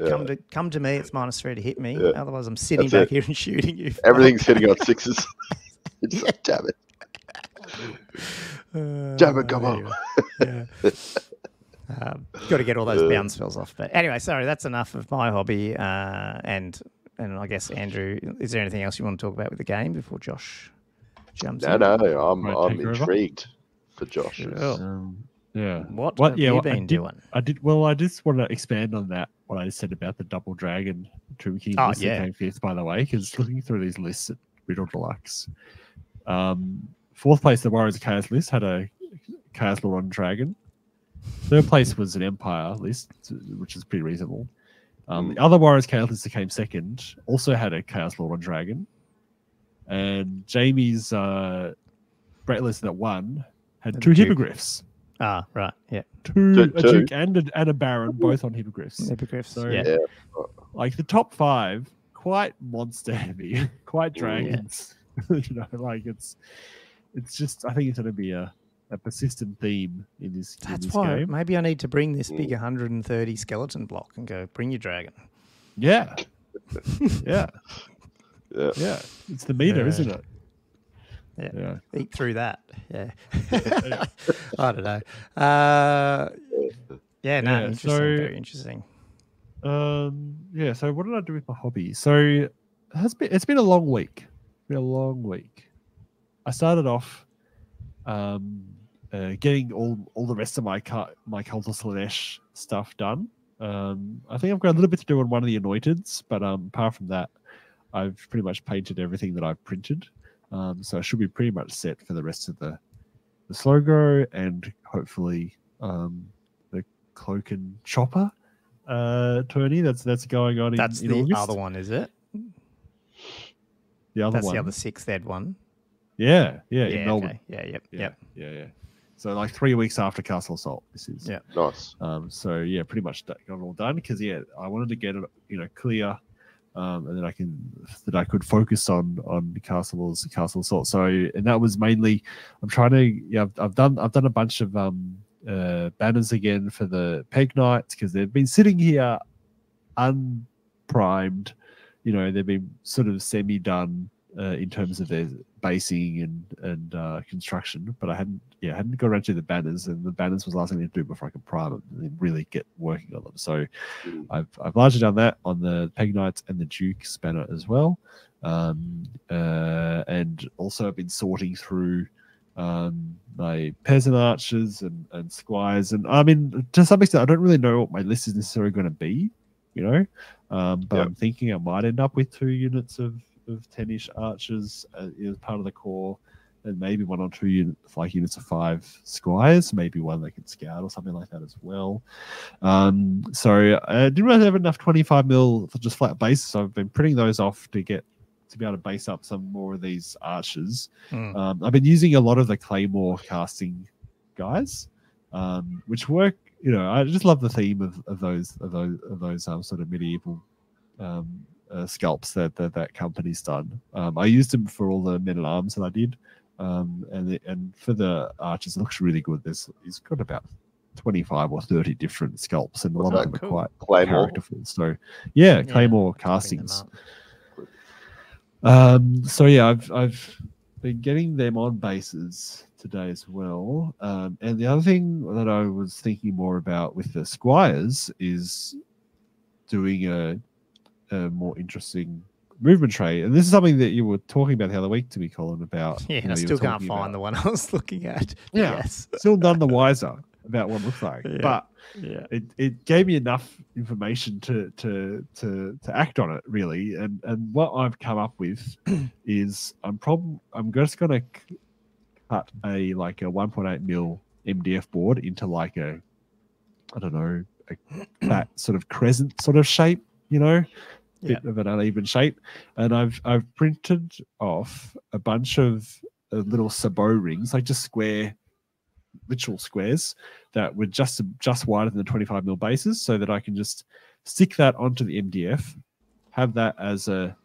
come to me, it's -3 to hit me. Yeah. Otherwise, I'm sitting back here and shooting you. Everything's hitting on 6s. It's like, damn it. Damn it, come on. Got to get all those bounce spells off. But anyway, sorry, that's enough of my hobby. And I guess, Andrew, is there anything else you want to talk about with the game before Josh jumps in? No, I'm intrigued for Josh. Yeah. What have you been doing? I just want to expand on that, what I said about the double dragon Tomb King list that came 5th, by the way, because looking through these lists at Riddle Deluxe, 4th place, the Warriors of Chaos list had a Chaos Lord on Dragon. 3rd place was an Empire list, which is pretty reasonable. The other Warriors Chaos list that came 2nd also had a Chaos Lord on Dragon. And Jamie's Brett list that won had 2 hippogriffs. Ah, right, yeah. A Duke and a Baron, both on hippogriffs. So, like the top 5, quite monster heavy, quite dragons. It's just, I think it's going to be a persistent theme in this game. That's why maybe I need to bring this big 130 skeleton block and go, bring your dragon. Yeah. Yeah. It's the meter, isn't it? Yeah. Eat through that. Yeah. I don't know. Interesting. Very interesting. So what did I do with my hobby? So it's been a long week. I started off getting all the rest of my Cult of Slaanesh stuff done. I think I've got a little bit to do on one of the Anointeds, but apart from that, I've pretty much painted everything that I've printed. So I should be pretty much set for the rest of the Slogo and hopefully the Cloak and Chopper tourney that's going on in August. That's the other one, is it? The other that's one. The other 6th ed one. Yeah, in Melbourne. Okay. Yeah. So like 3 weeks after Castle Assault, this is. Yeah. Nice. So pretty much got it all done because I wanted to get it clear. And then I could focus on the Castle Assault. So, and that was mainly, I'm trying to, I've done a bunch of banners again for the Peg Knights because they've been sitting here unprimed. They've been sort of semi-done in terms of their basing and construction, but I hadn't got around to the banners, and the banners was the last thing to do before I could prime them and really get working on them. So I've largely done that on the Peg Knights and the Duke's banner as well, and also I've been sorting through my peasant archers and squires, and I mean to some extent I don't really know what my list is necessarily going to be, but I'm thinking I might end up with 2 units of 10-ish archers as part of the core, and maybe 1 or 2 units of 5 squires, maybe one that can scout or something like that as well. So I didn't really have enough 25 mil for just flat bases, so I've been printing those off to get to be able to base up some more of these archers. I've been using a lot of the claymore casting guys, which work. I just love the theme of those sort of medieval sculpts that company's done. I used them for all the men at arms that I did, and for the archers, it looks really good. He's got about 25 or 30 different sculpts, and a lot of them are quite characterful. So claymore castings. So I've been getting them on bases today as well. And the other thing that I was thinking more about with the squires is doing a more interesting movement tray. And this is something that you were talking about the other week to me, Colin, about. Yeah, I still can't find the one I was looking at. Yeah, yes. Still none the wiser about what it looks like. Yeah. But it gave me enough information to act on it, really. And what I've come up with is I'm just going to cut a 1.8 mil MDF board into that sort of crescent sort of shape, bit of an uneven shape. And I've printed off a bunch of little sabot rings, like just literal squares that were just wider than the 25 mil bases, so that I can just stick that onto the MDF, have that as a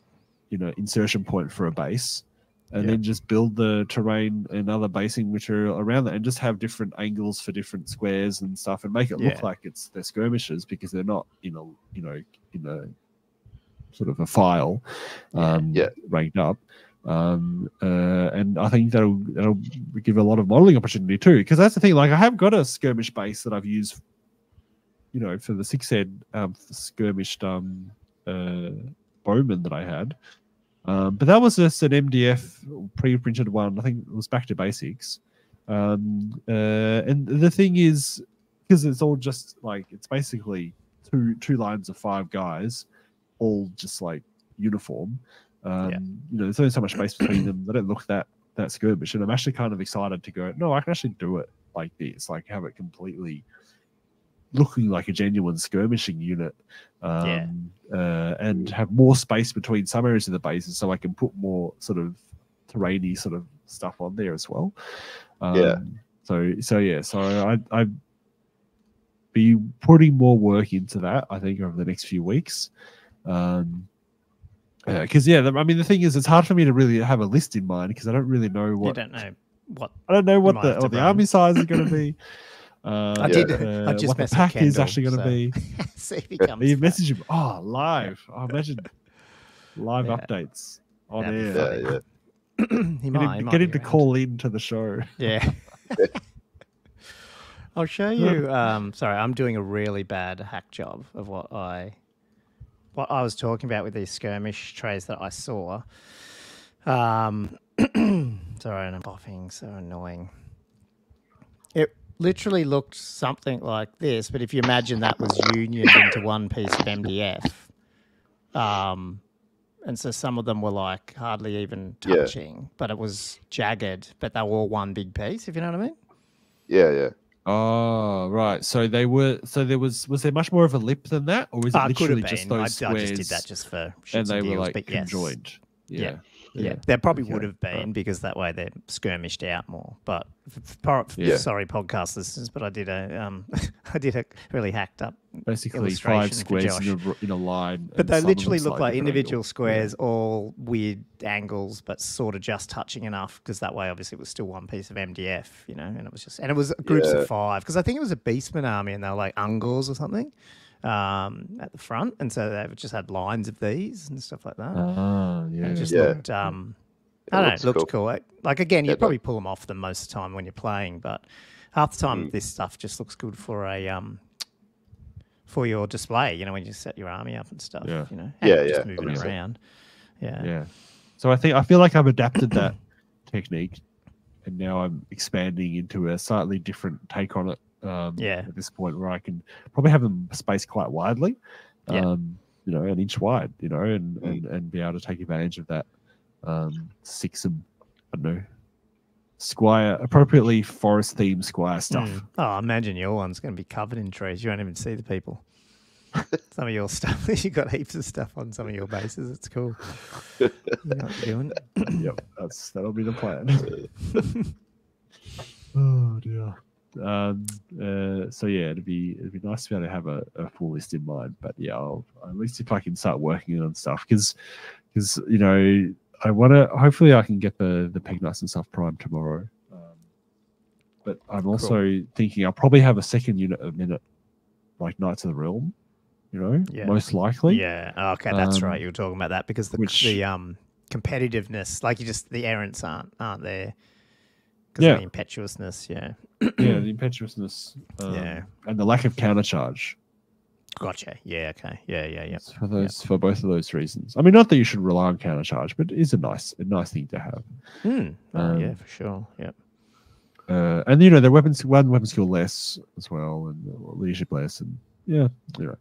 insertion point for a base, and then just build the terrain and other basing material around that, and just have different angles for different squares and stuff, and make it look like they're skirmishes, because they're not in a sort of a file ranked up. And I think that'll give a lot of modeling opportunity too, because that's the thing. Like, I have got a skirmish base that I've used, for the 6-head skirmished bowman that I had. But that was just an MDF pre-printed one. I think it was back to basics. And the thing is, because it's all just it's basically two lines of 5 guys, all just uniform. There's only so much space between them. They don't look that skirmish, and I'm actually kind of excited to go, no, I can actually do it like this, have it completely looking like a genuine skirmishing unit, and have more space between some areas of the bases, so I can put more sort of terrainy sort of stuff on there as well. So I'd be putting more work into that, I think, over the next few weeks. Because the thing is, it's hard for me to really have a list in mind, because I don't really know what. You don't know what. I don't know what the army size is going to be. I just what the pack Kendall, is actually going to be. See if he comes. You message him. Oh, live! I imagine live updates on air. He might get him to call in to the show. Yeah. I'll show you. Sorry, I'm doing a really bad hack job of what I was talking about with these skirmish trays that I saw. Sorry, and I'm coughing, so annoying. It literally looked something like this, but if you imagine that was unioned into one piece of MDF, and so some of them were hardly even touching, but it was jagged, but they were all one big piece, if you know what I mean? Yeah. Oh, right. So they were. So was there much more of a lip than that, or was it literally just those squares? I just did that just for shits and they deals, were conjoined. Yes. Yeah. There probably would have been, because that way they're skirmished out more. But sorry, podcast listeners, but I did a really hacked up basically 5 squares in a line. But they literally look like individual squares, all weird angles, but sort of just touching enough, because that way obviously it was still one piece of MDF, and it was groups of 5, because I think it was a Beastman army, and they were like Ungors or something. At the front, and so they just had lines of these and stuff like that. It just looked, I don't know, it looked cool. Again, you probably pull them off them most of the time when you're playing, but half the time this stuff just looks good for a for your display. When you set your army up and stuff. Just moving it around. Yeah. So I feel like I've adapted that technique, and now I'm expanding into a slightly different take on it. At this point, where I can probably have them spaced quite widely, an inch wide, and be able to take advantage of that. Stick some, I don't know, appropriately forest themed squire stuff. Oh, I imagine your one's going to be covered in trees. You won't even see the people. Some of your stuff. You got heaps of stuff on some of your bases. It's cool. You know what you're doing. Yep, that'll be the plan. Oh dear. So yeah, it'd be nice to be able to have a full list in mind. But yeah, I'll at least if I can start working on stuff because you know I want to. Hopefully, I can get the Pegnuts and stuff primed tomorrow. But I'm also thinking I'll probably have a second unit a minute, like Knights of the Realm. You know, most likely. Yeah. Okay, that's right. You were talking about that because the competitiveness, like the errants aren't there. Because of the impetuousness, yeah, the impetuousness, and the lack of countercharge. Gotcha. Yeah. Okay. Yeah. For both of those reasons. I mean, not that you should rely on countercharge, but it is a nice thing to have. Yeah, for sure. Yep. And you know, the one weapon skill less as well, and leadership less, and you know.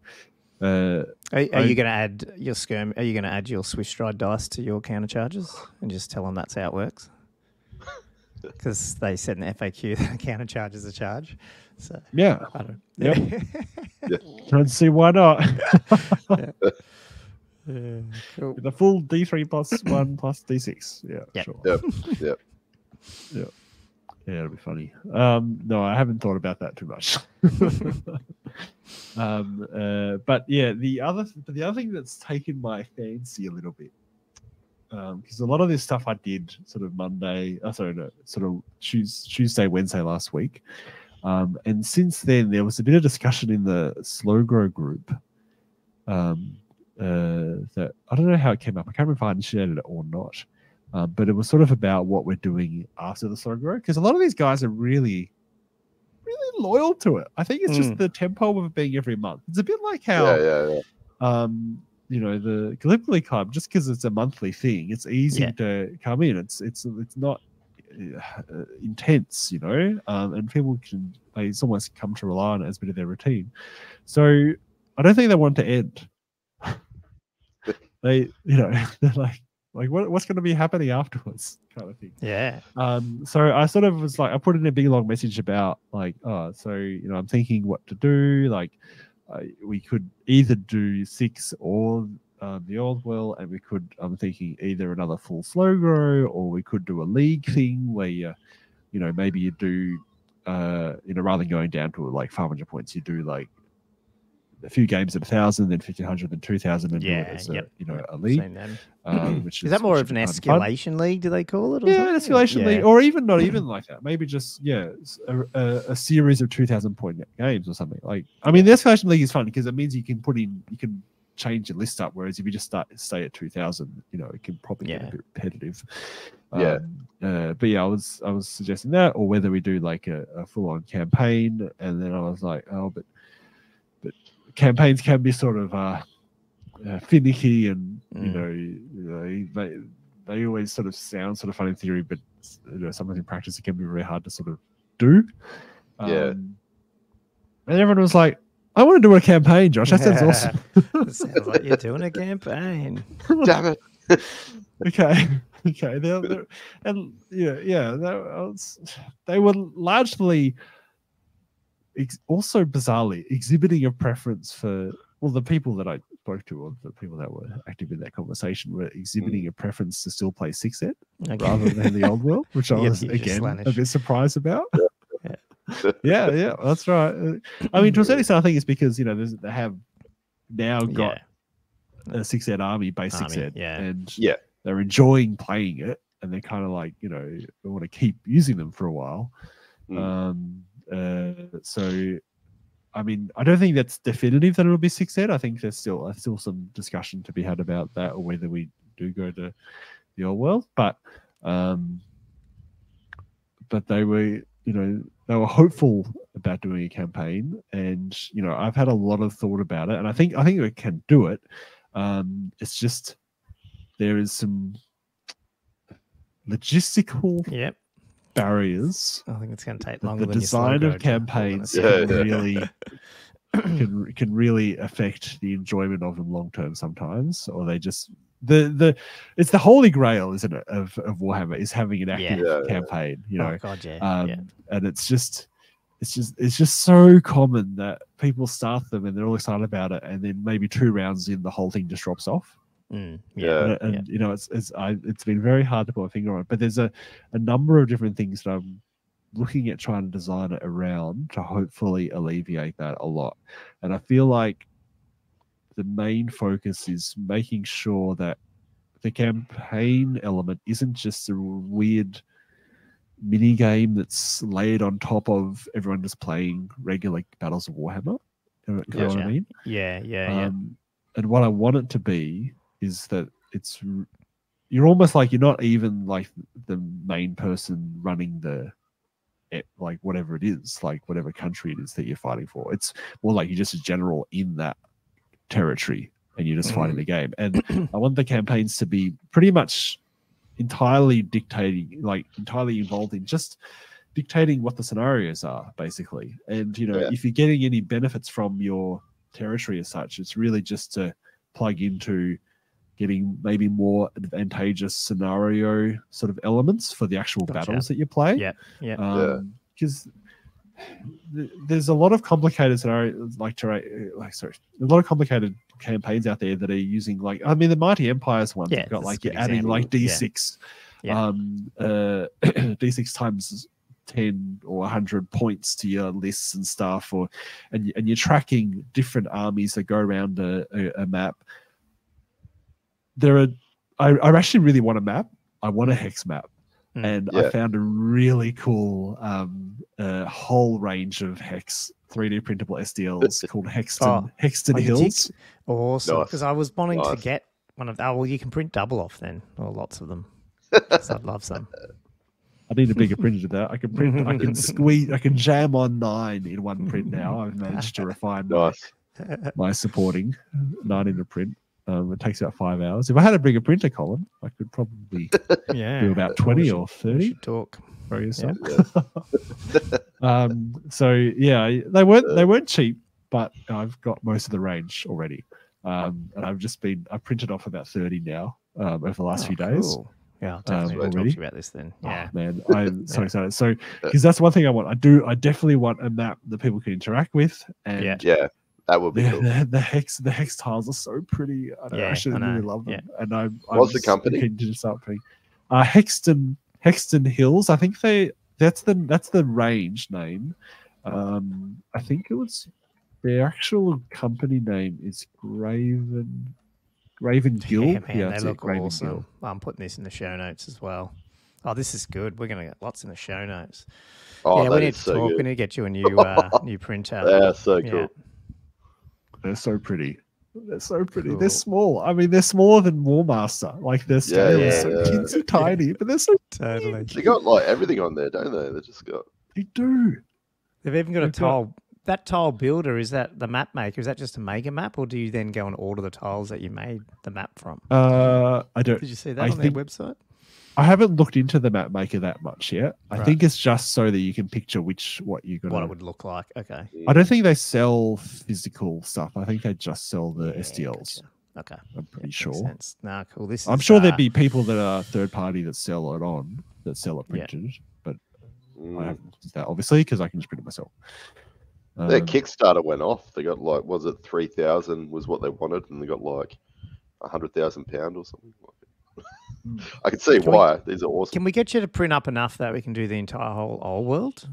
Are you going to add your skirm? Are you going to add your swift stride dice to your countercharges and just tell them that's how it works? Because they said in the FAQ that a countercharge is a charge. So yeah, I don't. Can't see why not. Cool. The full D3 plus 1 plus D6. Yeah, sure. Yep. Yeah, it'll be funny. No, I haven't thought about that too much. But yeah, the other thing that's taken my fancy a little bit, because a lot of this stuff I did sort of Tuesday, Wednesday last week, and since then there was a bit of discussion in the Slow Grow group. That I don't know how it came up. I can't remember if I initiated it or not. But it was sort of about what we're doing after the slow grow, because a lot of these guys are really, really loyal to it. I think it's just the tempo of it being every month. It's a bit like how, you know, the Gallipoli Club, just because it's a monthly thing, it's easy to come in. It's not intense, you know, and people they almost come to rely on it as a bit of their routine. So I don't think they want to end. They're like, what's going to be happening afterwards, kind of thing. Yeah. So I sort of was like, I put in a big long message about like, so you know, I'm thinking what to do. Like, we could either do 6 or the old world, and I'm thinking either another full slow grow, or we could do a league thing where you know, maybe you do, rather than going down to like 500 points, you do like a few games at 1,000, then 1,500, then 2,000, and do it as a league. Which is that more of an escalation league? Do they call it? Or an escalation league, or even not even like that. Maybe just a series of 2,000 point games or something. Like, I mean, the escalation league is fun because it means you can change your list up. Whereas if you just stay at 2,000, you know, it can probably get a bit repetitive. But yeah, I was suggesting that, or whether we do like a full on campaign, and then I was like, but campaigns can be sort of finicky, and you know they always sort of sound sort of fun in theory, but you know, sometimes in practice it can be very hard to sort of do. And everyone was like, I want to do a campaign, Josh. That sounds awesome. It sounds like you're doing a campaign. Damn it. Okay. They were largely also bizarrely exhibiting a preference for, well, the people that I spoke to, or the people that were active in that conversation, were exhibiting a preference to still play 6-set rather than the old world, which I was again a bit surprised about. Yeah, that's right. I mean, to a certain extent, I think it's because, you know, they have now got a 6-set army, base 6-set, and they're enjoying playing it, and they're kind of like, you know, they want to keep using them for a while. So, I mean, I don't think that's definitive that it'll be 6-set. I think there's still some discussion to be had about that, or whether we do go to the old world. But they were, you know, they were hopeful about doing a campaign, and you know, I've had a lot of thought about it, and I think we can do it. It's just there is some logistical barriers. I think it's going to take longer. The design of campaigns can really affect the enjoyment of them long term sometimes, or they just it's the holy grail, isn't it, of Warhammer, is having an active campaign. You know, and it's just it's just so common that people start them and they're all excited about it, and then maybe 2 rounds in, the whole thing just drops off. Yeah. And you know, it's been very hard to put my finger on it, but there's a number of different things that I'm looking at trying to design it around to hopefully alleviate that a lot. And I feel like the main focus is making sure that the campaign element isn't just a weird mini game that's laid on top of everyone just playing regular Battles of Warhammer. You know what I mean? Yeah. And what I want it to be is that you're almost like you're not even like the main person running the like whatever it is, like whatever country it is that you're fighting for. It's more like you're just a general in that territory and you're just fighting the game. And I want the campaigns to be pretty much entirely dictating, like entirely involved in just dictating what the scenarios are, basically. And you know, if you're getting any benefits from your territory as such, it's really just to plug into getting maybe more advantageous scenario sort of elements for the actual battles that you play. Because there's a lot of complicated scenarios, there's a lot of complicated campaigns out there that are using, like, I mean, the Mighty Empires one, you've got like you're adding like D6, D6 times 10 or 100 points to your lists and stuff, and you're tracking different armies that go around a map. I actually really want a map. I want a hex map. And I found a really cool whole range of hex 3D printable SDLs called Hexton Hills. Awesome. Because I was wanting to get one of. Well, you can print double off then, or lots of them. I'd love some. I need a bigger printer to that. I can print. I can squeeze. I can jam on 9 in one print now. I've managed to refine my supporting 9 in a print. It takes about 5 hours. If I had a bigger printer, Colin, I could probably do about 20 or 30. Talk. For yourself. So yeah, they weren't cheap, but I've got most of the range already. And I printed off about 30 now over the last few days. Cool. Yeah, I'll definitely talk to you about this then. Yeah, man, I'm so excited. So because that's one thing I want. I definitely want a map that people can interact with. And that would be cool. The hex tiles are so pretty. I actually really love them. And what's the company? To start playing. Hexton Hills. I think that's the range name. I think it was their actual company name is Raven Guild. Yeah, man, they look awesome. Guild. I'm putting this in the show notes as well. Oh, this is good. We're gonna get lots in the show notes. Oh, yeah, we need to talk. Good. We need to get you a new printer. Yeah, so cool. They're so pretty. They're so pretty. Cool. They're small. I mean, they're smaller than Warmaster. Like their scale is so tiny, but they're so totally. They got like everything on there, don't they? They just got. They do. They've even got a tile. That tile builder, is that the map maker? Is that just to make a map, or do you then go and order the tiles that you made the map from? I don't. Did you see that on their website? I haven't looked into the map maker that much yet. I think it's just so that you can picture what you're gonna. What it would look like. Okay. I don't think they sell physical stuff. I think they just sell the SDLs. Gotcha. Okay. I'm pretty sure. Sense. Nah, cool. I'm sure there'd be people that are third party that sell it printed, but I haven't looked at that obviously because I can just print it myself. Their Kickstarter went off. They got like, was it 3,000 was what they wanted, and they got like £100,000 or something like it. I can see why. These are awesome. Can we get you to print up enough that we can do the entire whole old world?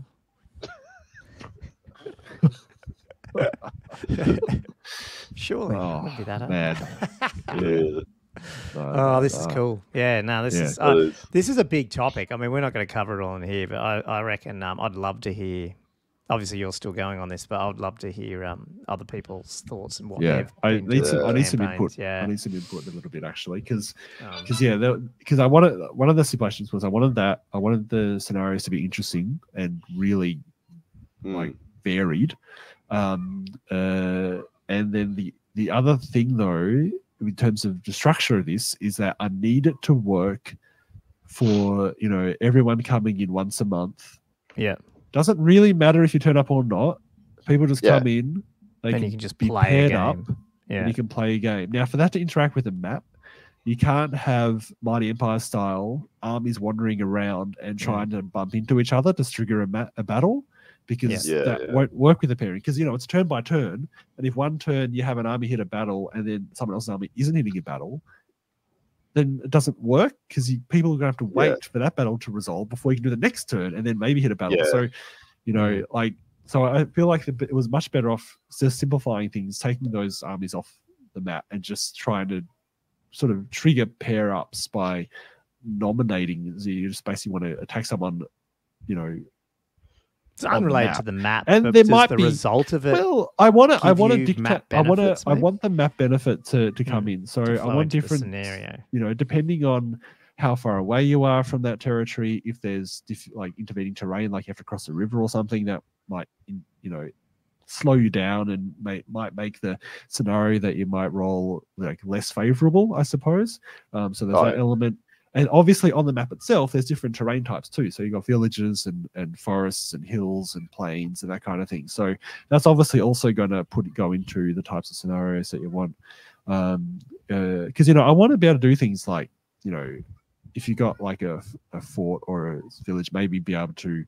Surely. Wouldn't be that hard. Oh, this is cool. Yeah, no, this is a big topic. I mean, we're not going to cover it all in here, but I reckon I'd love to hear. Obviously, you're still going on this, but I would love to hear other people's thoughts and what they've I need some input. Yeah. I need some input a little bit actually, because I wanted one of the stipulations was I wanted the scenarios to be interesting and really like varied, and then the other thing though, in terms of the structure of this, is that I need it to work for everyone coming in once a month. Yeah. Doesn't really matter if you turn up or not. People just come in. Then you can just be paired up. And you can play a game. Now, for that to interact with a map, you can't have Mighty Empire style armies wandering around and trying to bump into each other to trigger a battle. because that won't work with the pairing. Because it's turn by turn, and if one turn you have an army hit a battle and then someone else's army isn't hitting a battle, then it doesn't work because people are going to have to wait for that battle to resolve before you can do the next turn and then maybe hit a battle. So, so I feel like it was much better off just simplifying things, taking those armies off the map and just trying to sort of trigger pair ups by nominating. You just basically want to attack someone, it's unrelated to the map, and there might the be result of it. Well, I want to dictate. I want the map benefit to come in. So I want different scenario. Depending on how far away you are from that territory, if there's intervening terrain, like you have to cross a river or something, that might slow you down and might make the scenario that you might roll less favorable, I suppose. So there's that element. And obviously on the map itself, there's different terrain types too. So you've got villages and forests and hills and plains and that kind of thing. So that's obviously also going to go into the types of scenarios that you want. Because, I want to be able to do things like, if you got like a fort or a village, maybe be able to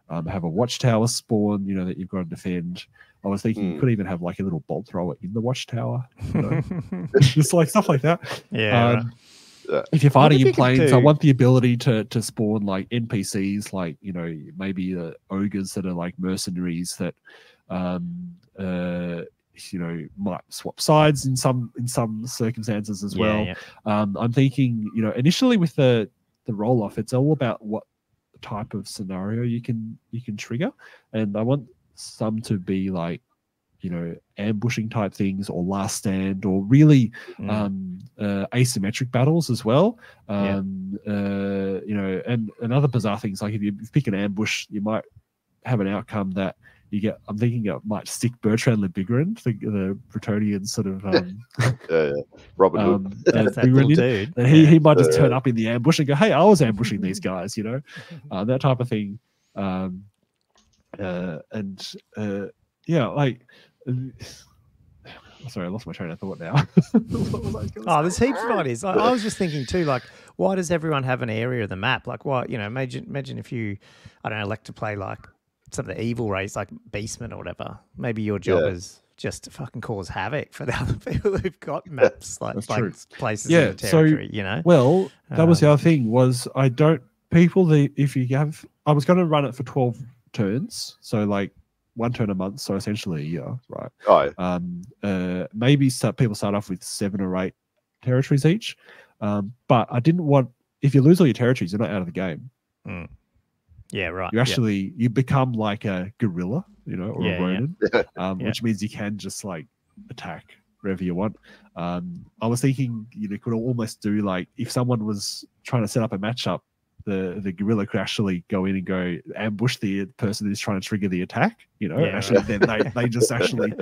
have a watchtower spawn, that you've got to defend. I was thinking you could even have like a little bolt thrower in the watchtower. Just like stuff like that. Yeah. If you're fighting in planes, I want the ability to spawn like NPCs, like maybe ogres that are like mercenaries that might swap sides in some circumstances as well. Yeah. I'm thinking, initially with the roll off, it's all about what type of scenario you can trigger, and I want some to be like ambushing type things or last stand or really asymmetric battles as well. And other bizarre things, like if you pick an ambush, you might have an outcome that you get. I'm thinking it might stick Bertrand Lebigran, the Bretonian sort of Robin Hood. That's that little dude. And he might just turn up in the ambush and go, "Hey, I was ambushing these guys," that type of thing. Sorry, I lost my train of thought now. There's heaps of ideas. I was just thinking too, like, why does everyone have an area of the map? Like, why, imagine if you, I don't know, like to play like some of the evil race, like Beastmen or whatever. Maybe your job is just to fucking cause havoc for the other people who've got maps, like places in the territory, Well, that was the other thing was I was going to run it for 12 turns. So like, 1 turn a month, so essentially a year, right? Maybe people start off with 7 or 8 territories each, but I didn't want. If you lose all your territories, you're not out of the game. Yeah, right. You actually you become like a guerrilla, or a Ronin, which means you can just like attack wherever you want. I was thinking you could almost do like if someone was trying to set up a matchup. The guerrilla could actually go in and go ambush the person who's trying to trigger the attack, actually then they just actually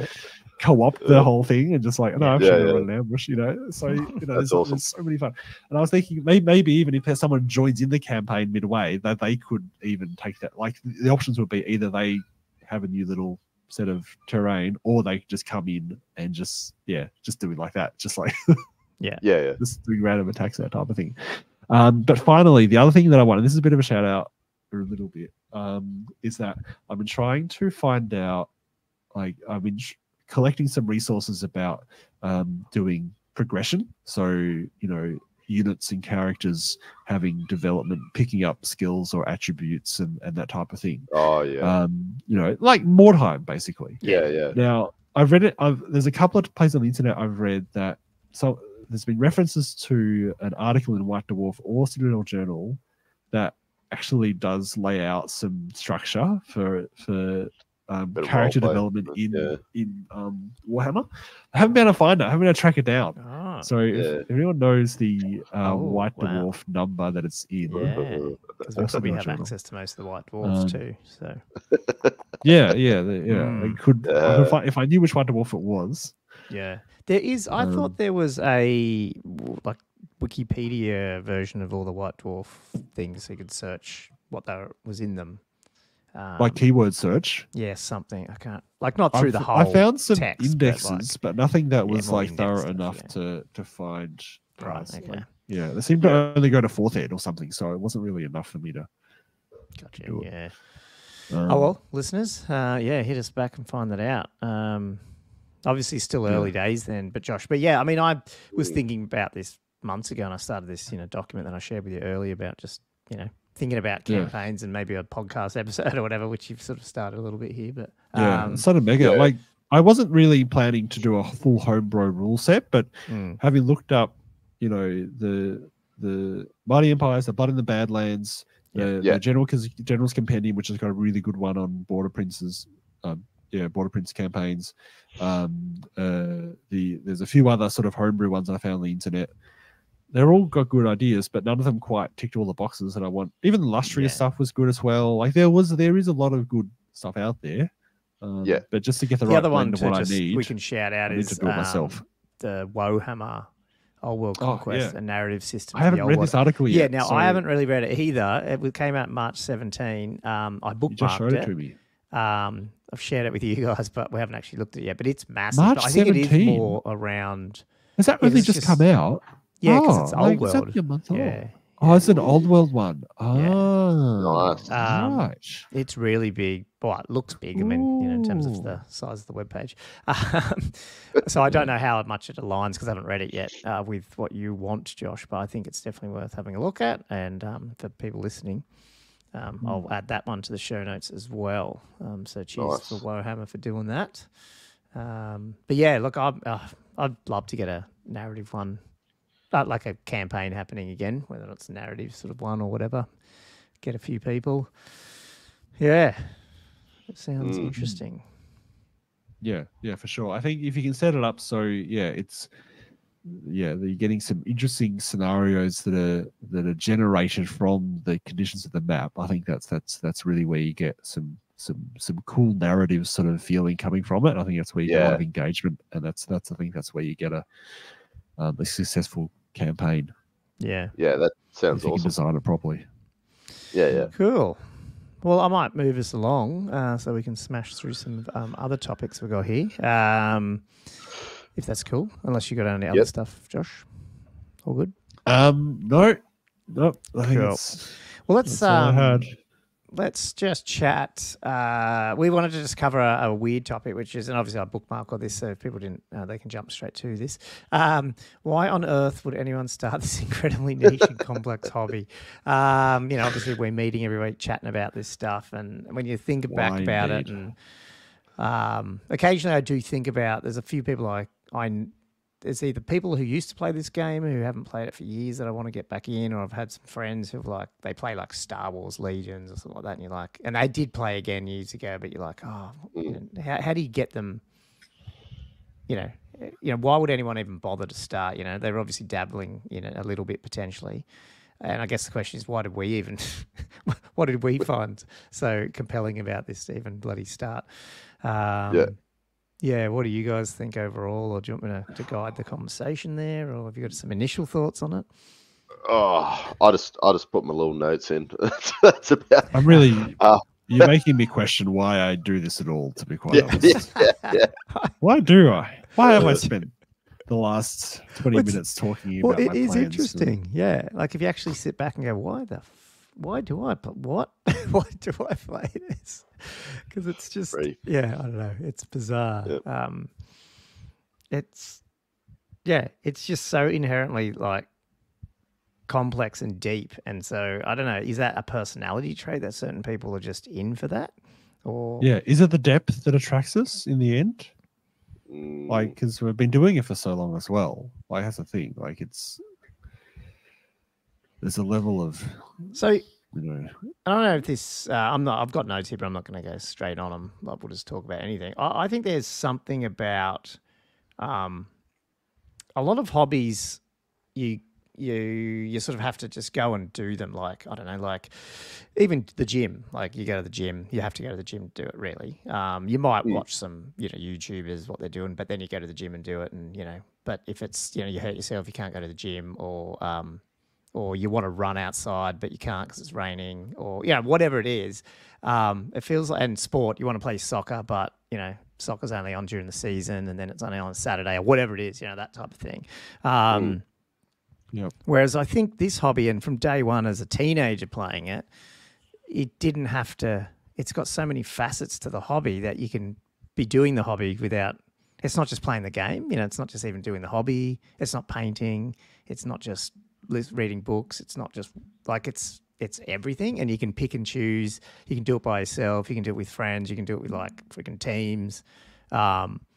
co-opt the whole thing and just like, no, I'm sure they're an ambush, So, there's so many fun. And I was thinking maybe even if someone joins in the campaign midway, that they could even take that. Like the options would be either they have a new little set of terrain or they just come in and just do it like that. Just like, just doing random attacks, that type of thing. But finally, the other thing that I want, and this is a bit of a shout out for a little bit, is that I've been trying to find out, like I've been collecting some resources about doing progression. So, units and characters having development, picking up skills or attributes and that type of thing. Like Mordheim, basically. Now, I've read it. There's a couple of places on the internet I've read that there's been references to an article in White Dwarf or Citadel Journal that actually does lay out some structure for character development in Warhammer. I haven't been able to find it. I haven't been able to track it down. So if anyone knows the White Dwarf number that it's in, because we have access to most of the White Dwarfs too. So I could if I knew which White Dwarf it was. Yeah. There is. I thought there was a like Wikipedia version of all the White Dwarf things, so you could search what was in them. Like keyword search. Yeah, something. I can't not through the whole. I found some text, indexes, but nothing that was like thorough enough to find. Right. Okay. They seemed to only go to 4th ed or something, so it wasn't really enough for me to. Gotcha. Yeah. Oh, well, listeners, hit us back and find that out. Obviously, still early days then, but Josh. But yeah, I mean, I was thinking about this months ago, and I started this, document that I shared with you earlier about just, thinking about campaigns and maybe a podcast episode or whatever, which you've sort of started a little bit here. But sort of mega. Like, I wasn't really planning to do a full homebrew rule set, but having looked up, the Mighty Empires, the Blood in the Badlands, the General's Compendium, which has got a really good one on Border Princes, Border Prince campaigns. There's a few other sort of homebrew ones that I found on the internet. They're all got good ideas, but none of them quite ticked all the boxes that I want. Even the Lustria stuff was good as well. Like there is a lot of good stuff out there. But just to get the right other one blend of what I need, we can shout out is to do it myself. The Wohammer Old World Conquest, a narrative system. I haven't read this article yet. Yeah, I haven't really read it either. It came out March 17. I bookmarked you just showed it to me. I've shared it with you guys, but we haven't actually looked at it yet. But it's massive. March I think 17. it is more around. Has that really just come out? Yeah, because it's Old World. It's only a month old. Oh, it's an Old World one. Oh, nice. Right. It's really big. Well, it looks big. I mean, in terms of the size of the webpage. So I don't know how much it aligns because I haven't read it yet with what you want, Josh. But I think it's definitely worth having a look at. And for people listening, I'll add that one to the show notes as well. So cheers for Warhammer for doing that. But yeah, look, I'd love to get a narrative one. Like a campaign happening again, whether it's a narrative sort of one or whatever. Get a few people. Yeah. It sounds interesting. Yeah, for sure. I think if you can set it up so you're getting some interesting scenarios that are generated from the conditions of the map. I think that's really where you get some cool narrative sort of feeling coming from it. I think that's where you get a lot of engagement, and I think that's where you get a successful campaign. Yeah, that sounds awesome. You can design it properly. Yeah. Cool. Well, I might move us along so we can smash through some other topics we've got here. If that's cool, unless you got any other stuff, Josh. All good? No. I think cool. Well, let's just chat. We wanted to just cover a weird topic, which is, and obviously I bookmark all this, so if people didn't, they can jump straight to this. Why on earth would anyone start this incredibly niche and complex hobby? Obviously we're meeting every week, chatting about this stuff, and when you think back about it, and occasionally I do think about. There's a few people there's either people who used to play this game who haven't played it for years that I want to get back in, or I've had some friends who've they play like Star Wars Legions or something like that, and you're like, and they did play again years ago, but you're like, how do you get them? Why would anyone even bother to start? They're obviously dabbling in it a little bit potentially, and I guess the question is, why did we even? What did we find so compelling about this to even bloody start? Yeah, what do you guys think overall, or do you want me to guide the conversation there, or have you got some initial thoughts on it? Oh, I just put my little notes in. That's about. I'm really. You're making me question why I do this at all. To be quite honest, why do I? Why have I spent the last 20 minutes talking about? Well, it is interesting. Yeah, like if you actually sit back and go, why do I play this? Because it's just, I don't know. It's bizarre. Yep. It's just so inherently complex and deep. And so I don't know, is that a personality trait that certain people are just in for that? Or is it the depth that attracts us in the end? Because we've been doing it for so long as well. That's the thing. There's a level of I don't know if this. I've got notes here, but I'm not going to go straight on them. We'll just talk about anything. I think there's something about a lot of hobbies. You sort of have to just go and do them. I don't know, even the gym. You go to the gym, you have to go to the gym to do it. Really, you might watch some YouTubers what they're doing, but then you go to the gym and do it. And but if it's you hurt yourself, you can't go to the gym, or you want to run outside, but you can't because it's raining, or, whatever it is. It feels like, and sport, you want to play soccer, but, soccer's only on during the season and then it's only on a Saturday or whatever it is, that type of thing. Whereas I think this hobby, and from day one as a teenager playing it, it didn't have to, it's got so many facets to the hobby that you can be doing the hobby without. It's not just playing the game, it's not just even doing the hobby. It's not painting. It's not just reading books. It's not just like it's everything, and you can pick and choose. You can do it by yourself. You can do it with friends. You can do it with like freaking teams.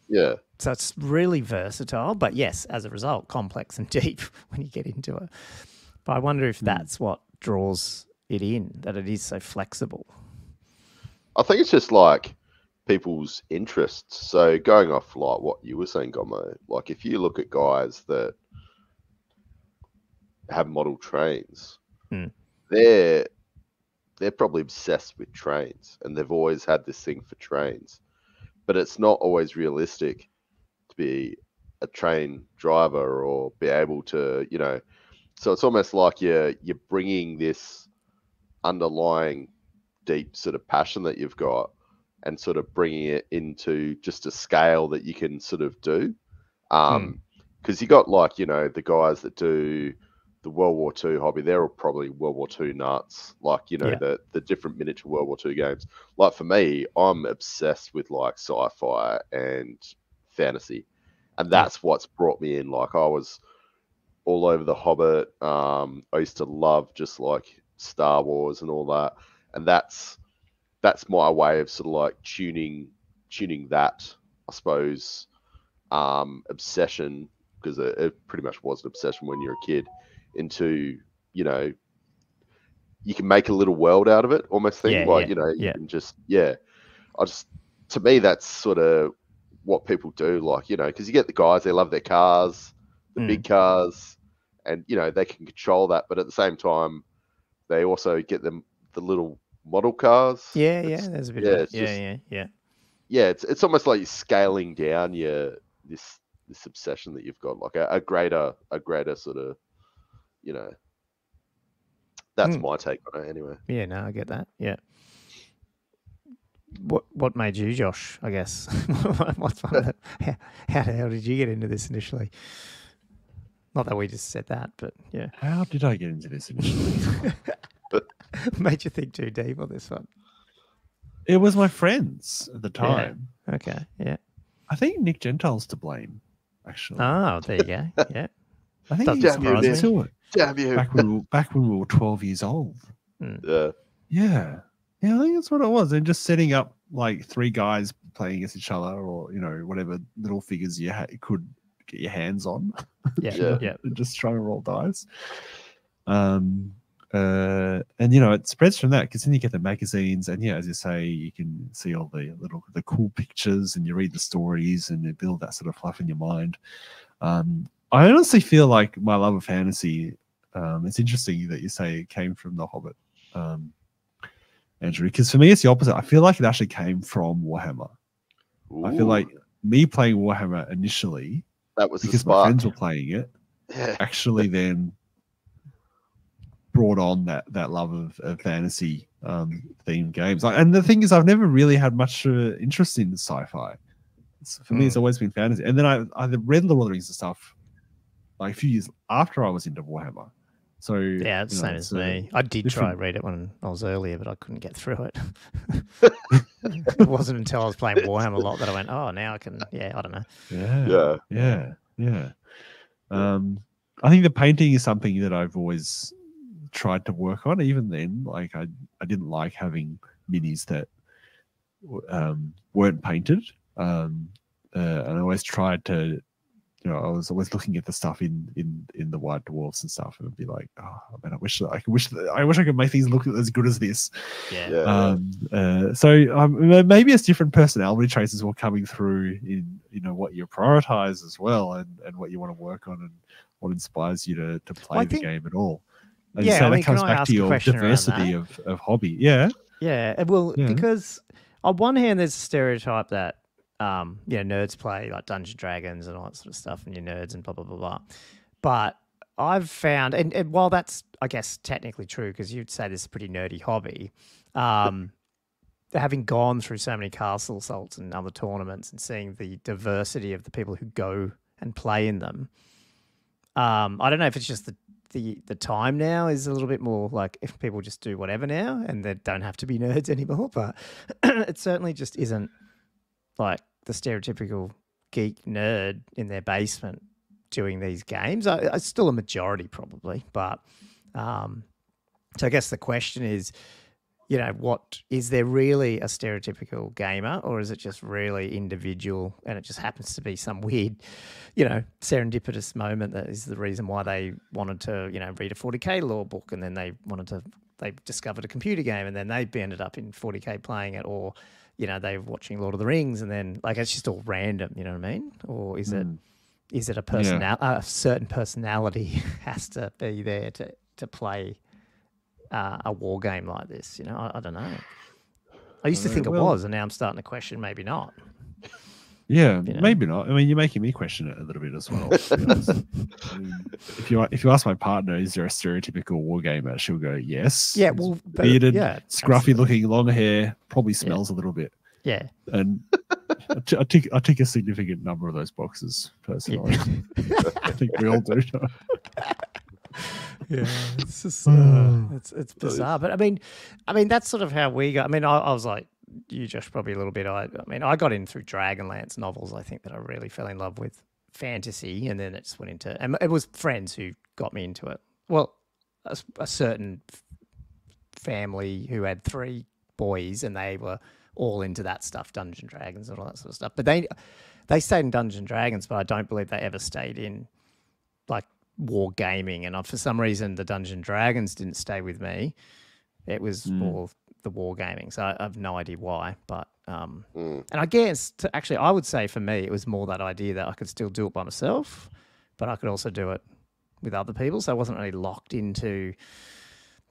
Yeah. So it's really versatile, but yes, as a result, complex and deep when you get into it. But I wonder if that's what draws it in, that it is so flexible. I think it's just like people's interests. So going off like what you were saying, Gomo, like if you look at guys that have model trains, they're probably obsessed with trains, and they've always had this thing for trains. But it's not always realistic to be a train driver or be able to, So it's almost like you're bringing this underlying deep sort of passion that you've got and sort of bringing it into just a scale that you can sort of do. Because you got like, the guys that do the World War II hobby, they're all probably World War II nuts, like, the different miniature World War II games. Like for me, I'm obsessed with like sci-fi and fantasy. And that's what's brought me in. Like I was all over The Hobbit. I used to love just like Star Wars and all that. And that's my way of sort of like tuning that, I suppose, obsession, because it pretty much was an obsession when you're a kid, into, you can make a little world out of it, almost thing. You can just, to me, that's sort of what people do. Like, because you get the guys, they love their cars, the big cars, and, they can control that. But at the same time, they also get them the little model cars. There's a bit of it. It's almost like you're scaling down this obsession that you've got, like a greater sort of, that's my take on it anyway. Yeah, no, I get that. Yeah. What made you, Josh, I guess? How did you get into this initially? Not that we just said that, but yeah. How did I get into this initially? Made you think too deep on this one? It was my friends at the time. Yeah. Okay, yeah. I think Nick Gentile's to blame, actually. Oh, there you go. Yeah. I think he's into it. Damn you. Back when we were 12 years old. Yeah. Yeah. Yeah, I think that's what it was. And just setting up like three guys playing against each other, or, whatever little figures you could get your hands on. Yeah. Just trying to roll dice. And it spreads from that, because then you get the magazines, and as you say, you can see all the cool pictures, and you read the stories, and you build that sort of fluff in your mind. I honestly feel like my love of fantasy, it's interesting that you say it came from The Hobbit, Andrew, because for me it's the opposite. I feel like it actually came from Warhammer. Ooh. I feel like me playing Warhammer initially, that was because my friends were playing it, actually then brought on that love of fantasy themed games. And the thing is, I've never really had much interest in sci-fi. For me, it's always been fantasy. And then I read Lord of the Rings and stuff like a few years after I was into Warhammer. So yeah, it's the same as me. I did try to read it when I was earlier, but I couldn't get through it. It wasn't until I was playing Warhammer a lot that I went, oh, now I can. Yeah, I don't know. Yeah. I think the painting is something that I've always tried to work on. Even then, like I didn't like having minis that weren't painted, and I always tried to, I was always looking at the stuff in the White Dwarfs and stuff, and I'd be like, oh man, I wish I could make these look as good as this. So maybe it's different personality traits as well coming through in what you prioritize as well, and what you want to work on, and what inspires you to play the game at all. And so that comes back to your diversity of hobby. Yeah. Well, because on one hand, there's a stereotype that nerds play like Dungeons and Dragons and all that sort of stuff, and you're nerds and blah blah blah blah. But I've found, and while that's, I guess, technically true, because you'd say this is a pretty nerdy hobby, having gone through so many castle assaults and other tournaments and seeing the diversity of the people who go and play in them, I don't know if it's just the time now is a little bit more like if people just do whatever now and they don't have to be nerds anymore. But it certainly just isn't like the stereotypical geek nerd in their basement doing these games. It's still a majority probably, but so I guess the question is, you know, what is there really a stereotypical gamer, or is it just really individual and it just happens to be some weird, you know, serendipitous moment that is the reason why they wanted to, you know, read a 40K lore book, and then they discovered a computer game and then they ended up in 40K playing it, or, you know, they were watching Lord of the Rings and then like it's just all random, you know what I mean? Or is it a certain personality has to be there to play a war game like this, you know? I don't know. I used to think it was, and now I'm starting to question maybe not. Yeah, you know? Maybe not. I mean, you're making me question it a little bit as well. I mean, if you ask my partner, is there a stereotypical war gamer? She'll go, yes. Yeah, well, bearded, scruffy looking, long hair, probably smells a little bit. Yeah, and I tick a significant number of those boxes personally. I think we all do. Yeah, it's just it's bizarre, but I mean that's sort of how we got. I mean, I was like you, Josh, probably a little bit. I mean, I got in through Dragonlance novels. I think that I really fell in love with fantasy, and then it just went into. And it was friends who got me into it. Well, a certain family who had 3 boys, and they were all into that stuff, Dungeons and Dragons and all that sort of stuff. But they stayed in Dungeons and Dragons, but I don't believe they ever stayed in like war gaming. And for some reason, the Dungeons and Dragons didn't stay with me. It was more the war gaming. So I have no idea why. But and I guess actually, I would say for me, it was more that idea that I could still do it by myself, but I could also do it with other people. So I wasn't really locked into,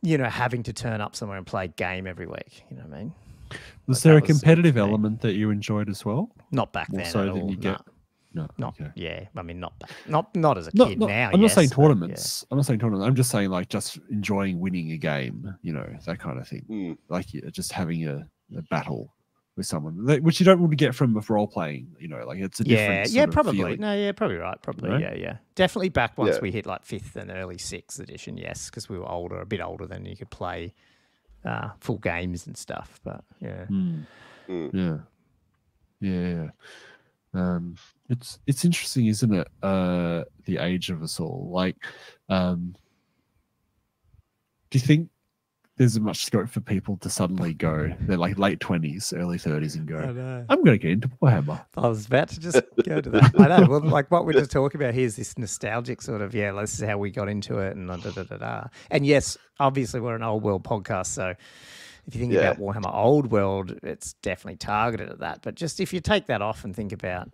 you know, having to turn up somewhere and play a game every week. You know what I mean? Was there a competitive element that you enjoyed as well? Not back then. So at than all. you get. No. No, okay. Yeah. I mean, not back. Not as a kid now. I'm not saying tournaments. I'm not saying tournaments. I'm just saying like just enjoying winning a game. You know, that kind of thing. Like just having a battle with someone, which you don't want to get from role playing. You know, like it's a different. Yeah, probably. Feeling. No, yeah, probably right. Probably. Right? Yeah. Definitely back once we hit like 5th and early 6th edition. Yes, because we were older, a bit older than you could play full games and stuff. But yeah. Yeah. It's interesting, isn't it? The age of us all. Like, do you think there's much scope for people to suddenly go, they're like late 20s, early 30s, and go, I'm going to get into Warhammer? I was about to just go to that. I know. Well, like what we're just talking about here is this nostalgic sort of, this is how we got into it, and And yes, obviously we're an old world podcast, so if you think about Warhammer Old World, it's definitely targeted at that. But just if you take that off and think about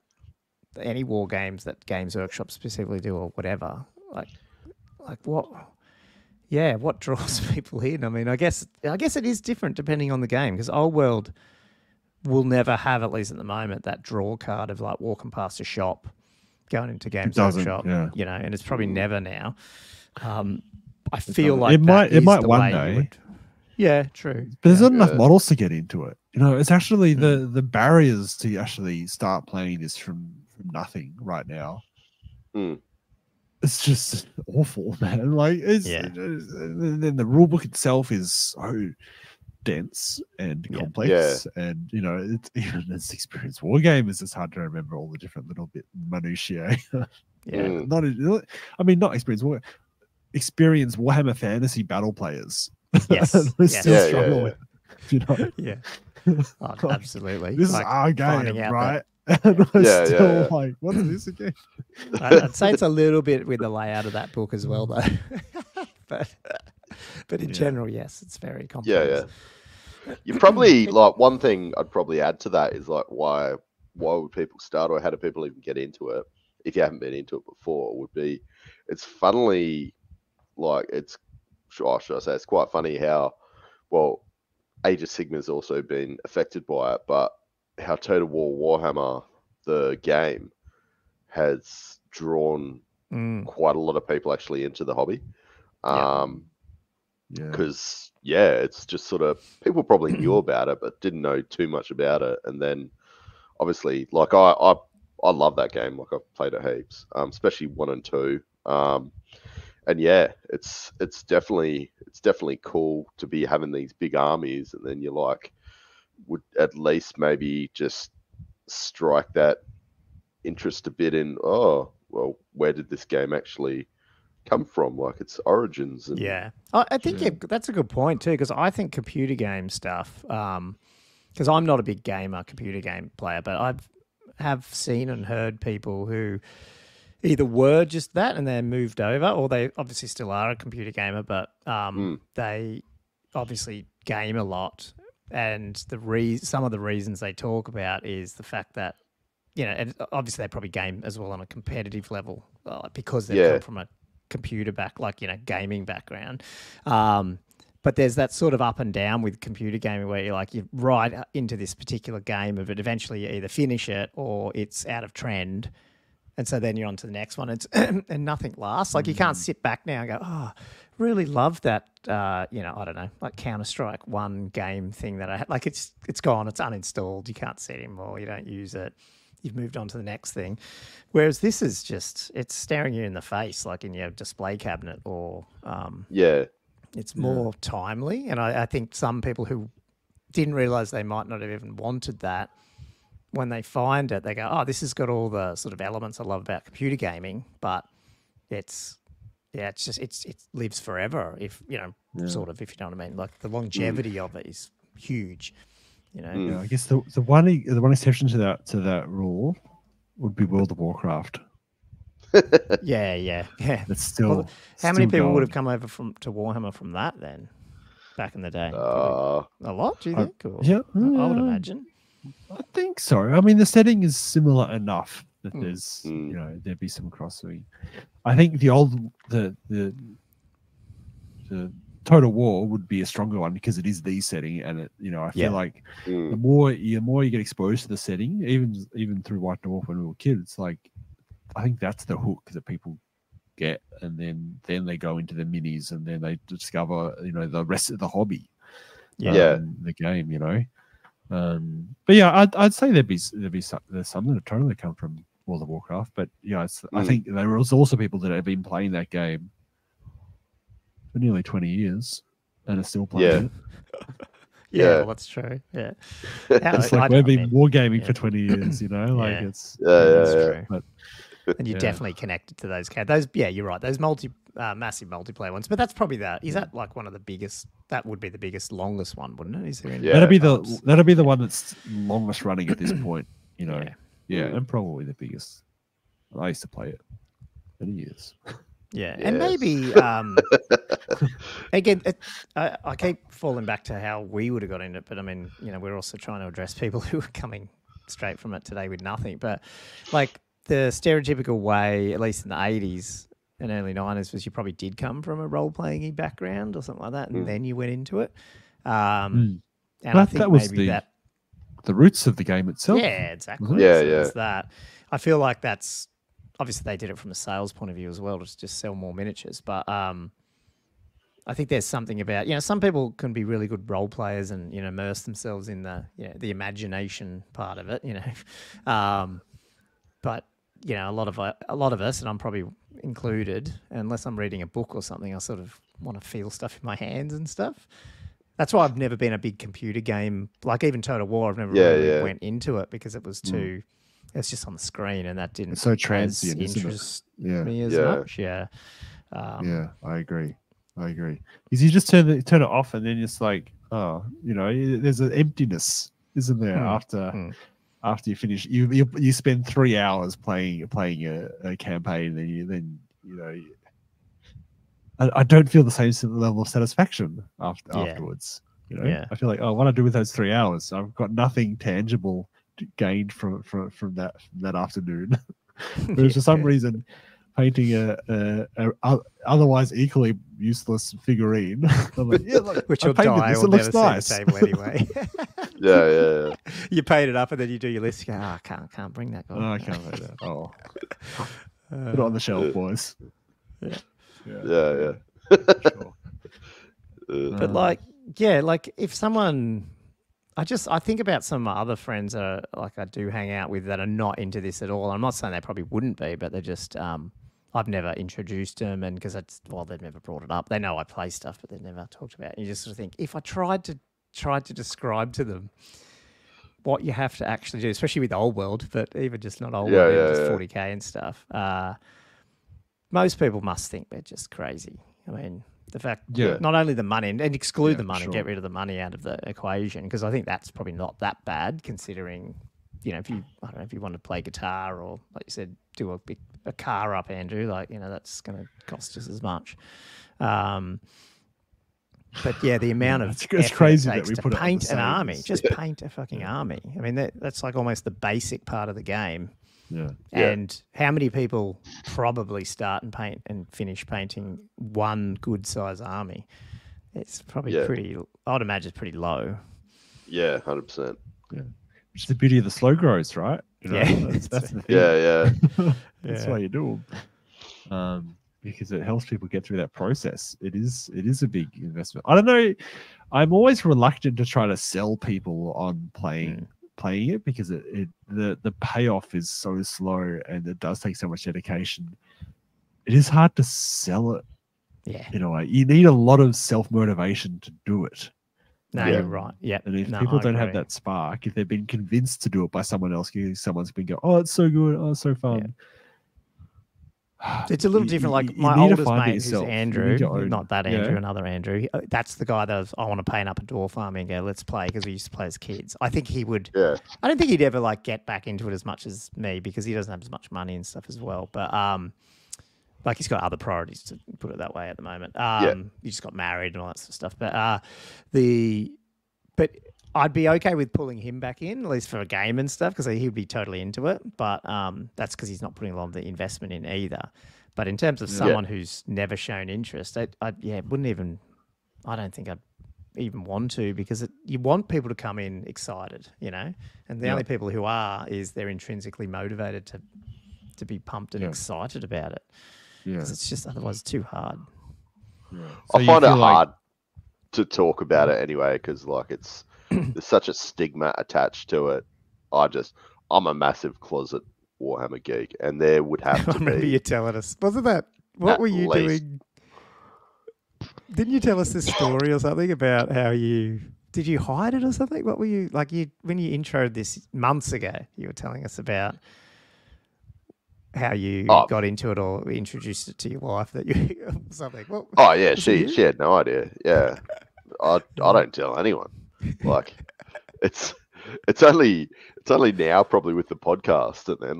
any war games that Games Workshop specifically do or whatever, like what draws people in? I mean, I guess it is different depending on the game, because Old World will never have, at least at the moment, that draw card of like walking past a shop, going into Games Workshop, you know, and it's probably never now. I feel like it might one day. Yeah, true. But there's not enough models to get into it. You know, it's actually the barriers to actually start playing this from nothing right now. It's just awful, man. Like then the rule book itself is so dense and complex, and you know, it's even as experienced war gamers, it's hard to remember all the different little bit minutiae. Not experienced Warhammer Fantasy battle players. Still struggle with it, you know? Absolutely. This like, is our game, right? And we're still like, what is this again? I'd say it's a little bit with the layout of that book as well, though. but in general, yes, it's very complex. You probably like one thing I'd probably add to that is like why would people start, or how do people even get into it if you haven't been into it before? Would be it's funnily like should I say it's quite funny how Age of Sigmar's also been affected by it, but how Total War Warhammer, the game, has drawn quite a lot of people actually into the hobby. Because it's just sort of people probably knew about it but didn't know too much about it, and then obviously like I love that game. Like I've played it heaps, especially 1 and 2. yeah, it's definitely cool to be having these big armies, and then you're like, would at least maybe just strike that interest a bit in, oh, well, where did this game actually come from, like its origins. And yeah, I think that's a good point too, because I think computer game stuff, because I'm not a big computer game player, but I have seen and heard people who either were just that and then moved over, or they obviously still are a computer gamer, but they obviously game a lot. And some of the reasons they talk about is the fact that, you know, and obviously they probably game as well on a competitive level because they've come from a computer gaming background. But there's that sort of up and down with computer gaming where you're right into this particular game of it. Eventually you either finish it or it's out of trend. And so then you're on to the next one. And nothing lasts. Like you can't sit back now and go, oh, really love that, I don't know, like Counter-Strike 1 game thing that I had. Like it's gone, it's uninstalled. You can't see it anymore. You don't use it. You've moved on to the next thing. Whereas this is just, it's staring you in the face, like in your display cabinet or... It's more timely. And I think some people who didn't realize they might not have even wanted that, when they find it, they go, oh, this has got all the sort of elements I love about computer gaming, but it lives forever if you know what I mean. Like the longevity of it is huge, you know. Yeah, I guess the one exception to that rule would be World of Warcraft. Yeah. It's still. How many people would have come over to Warhammer from that then, back in the day? A lot, do you think? I would imagine. I think so. I mean, the setting is similar enough that there's, there'd be some crossing. I think the Total War would be a stronger one because it is the setting, and it, I feel like the more you get exposed to the setting, even through White Dwarf when we were kids, like I think that's the hook that people get, and then they go into the minis, and then they discover the rest of the hobby, the game, But yeah, I'd say there's some that have totally come from World of Warcraft, but I think there was also people that have been playing that game for nearly 20 years and are still playing it. Well, that's true. Yeah, it's like we've been wargaming for 20 years, it's true. But, and you're definitely connected to those characters. You're right. Those massive multiplayer ones, but that's probably is that like one of the biggest? That would be the biggest, longest one, wouldn't it? Is there any that'd be the one that's longest running at this point. And probably the biggest. I used to play it many years. Yeah, and maybe again, I keep falling back to how we would have got into it, but I mean, we're also trying to address people who are coming straight from it today with nothing. But like the stereotypical way, at least in the 80s and early 90s, was you probably did come from a role-playing background or something like that, and then you went into it. And I think that was the roots of the game itself. Yeah, exactly. It's that. I feel like that's obviously they did it from a sales point of view as well, to just sell more miniatures. But I think there's something about some people can be really good role players and immerse themselves in the imagination part of it. But a lot of us, and I'm probably included, unless I'm reading a book or something, I sort of want to feel stuff in my hands and stuff. That's why I've never been a big computer game, like even Total War. I've never really went into it because it was too. It's just on the screen, and that didn't. It's so transient, interest me as much. Yeah. I agree. Because you just turn it off, and then it's like, there's an emptiness, isn't there? After you finish, you spend 3 hours playing a campaign, and then I don't feel the same level of satisfaction afterwards. I feel like, what I do with those 3 hours, I've got nothing tangible gained from that afternoon. Whereas for some reason, painting a otherwise equally useless figurine, I'm like, which will die. It looks nice. See the table anyway. Yeah. You paint it up and then you do your list. You go, I can't bring that guy. I can't bring that. Put it on the shelf, boys. Yeah. Sure. But like if someone, I think about some other friends that I do hang out with that are not into this at all. I'm not saying they probably wouldn't be, but they're just I've never introduced them, and because they've never brought it up. They know I play stuff, but they've never talked about it. And you just sort of think, if I tried to describe to them what you have to actually do, especially with old world, but even just not old world, even just 40k and stuff, most people must think they're just crazy. I mean, the fact not only the money and exclude the money, get rid of the money out of the equation, because I think that's probably not that bad considering, if you want to play guitar or, like you said, do a car up, Andrew, that's going to cost us as much. But yeah, the amount of it's crazy that we put paint an army, just paint a fucking army. I mean, that's like almost the basic part of the game. Yeah. And how many people probably start and paint and finish painting one good size army? It's probably I'd imagine it's pretty low. Yeah, 100%. Yeah. Which is the beauty of the slow grows, right? That's the thing. Yeah. That's why you do them. Because it helps people get through that process. It is a big investment. I don't know. I'm always reluctant to try to sell people on playing it because the payoff is so slow and it does take so much dedication. It is hard to sell it. Yeah. In a way, you need a lot of self-motivation to do it. No, you're right. Yeah. And if people don't have that spark, if they've been convinced to do it by someone else, someone's been going, "Oh, it's so good. Oh, it's so fun." Yeah. It's a little different. Like my oldest mate, who's Andrew, not that Andrew, another Andrew. That's the guy that I want to paint up a dwarf army and go, let's play, because we used to play as kids. I think he would. Yeah. I don't think he'd ever get back into it as much as me because he doesn't have as much money and stuff as well. But he's got other priorities, to put it that way, at the moment. He just got married and all that sort of stuff. But I'd be okay with pulling him back in, at least for a game and stuff, because he'd be totally into it. But that's because he's not putting a lot of the investment in either. But in terms of someone who's never shown interest, I don't think I'd even want to, because you want people to come in excited, and the only people who they're intrinsically motivated to be pumped and excited about it. Yeah, because it's just otherwise too hard. Yeah. So I find it hard to talk about it anyway, because there's such a stigma attached to it. I'm a massive closet Warhammer geek, and there would have to I remember you telling us. Wasn't that? What were you doing? Didn't you tell us this story or something about how did you hide it or something? What were you when you introed this months ago? You were telling us about how you got into it or introduced it to your wife something. Well, she had no idea. Yeah, I don't tell anyone. It's only now probably with the podcast, and then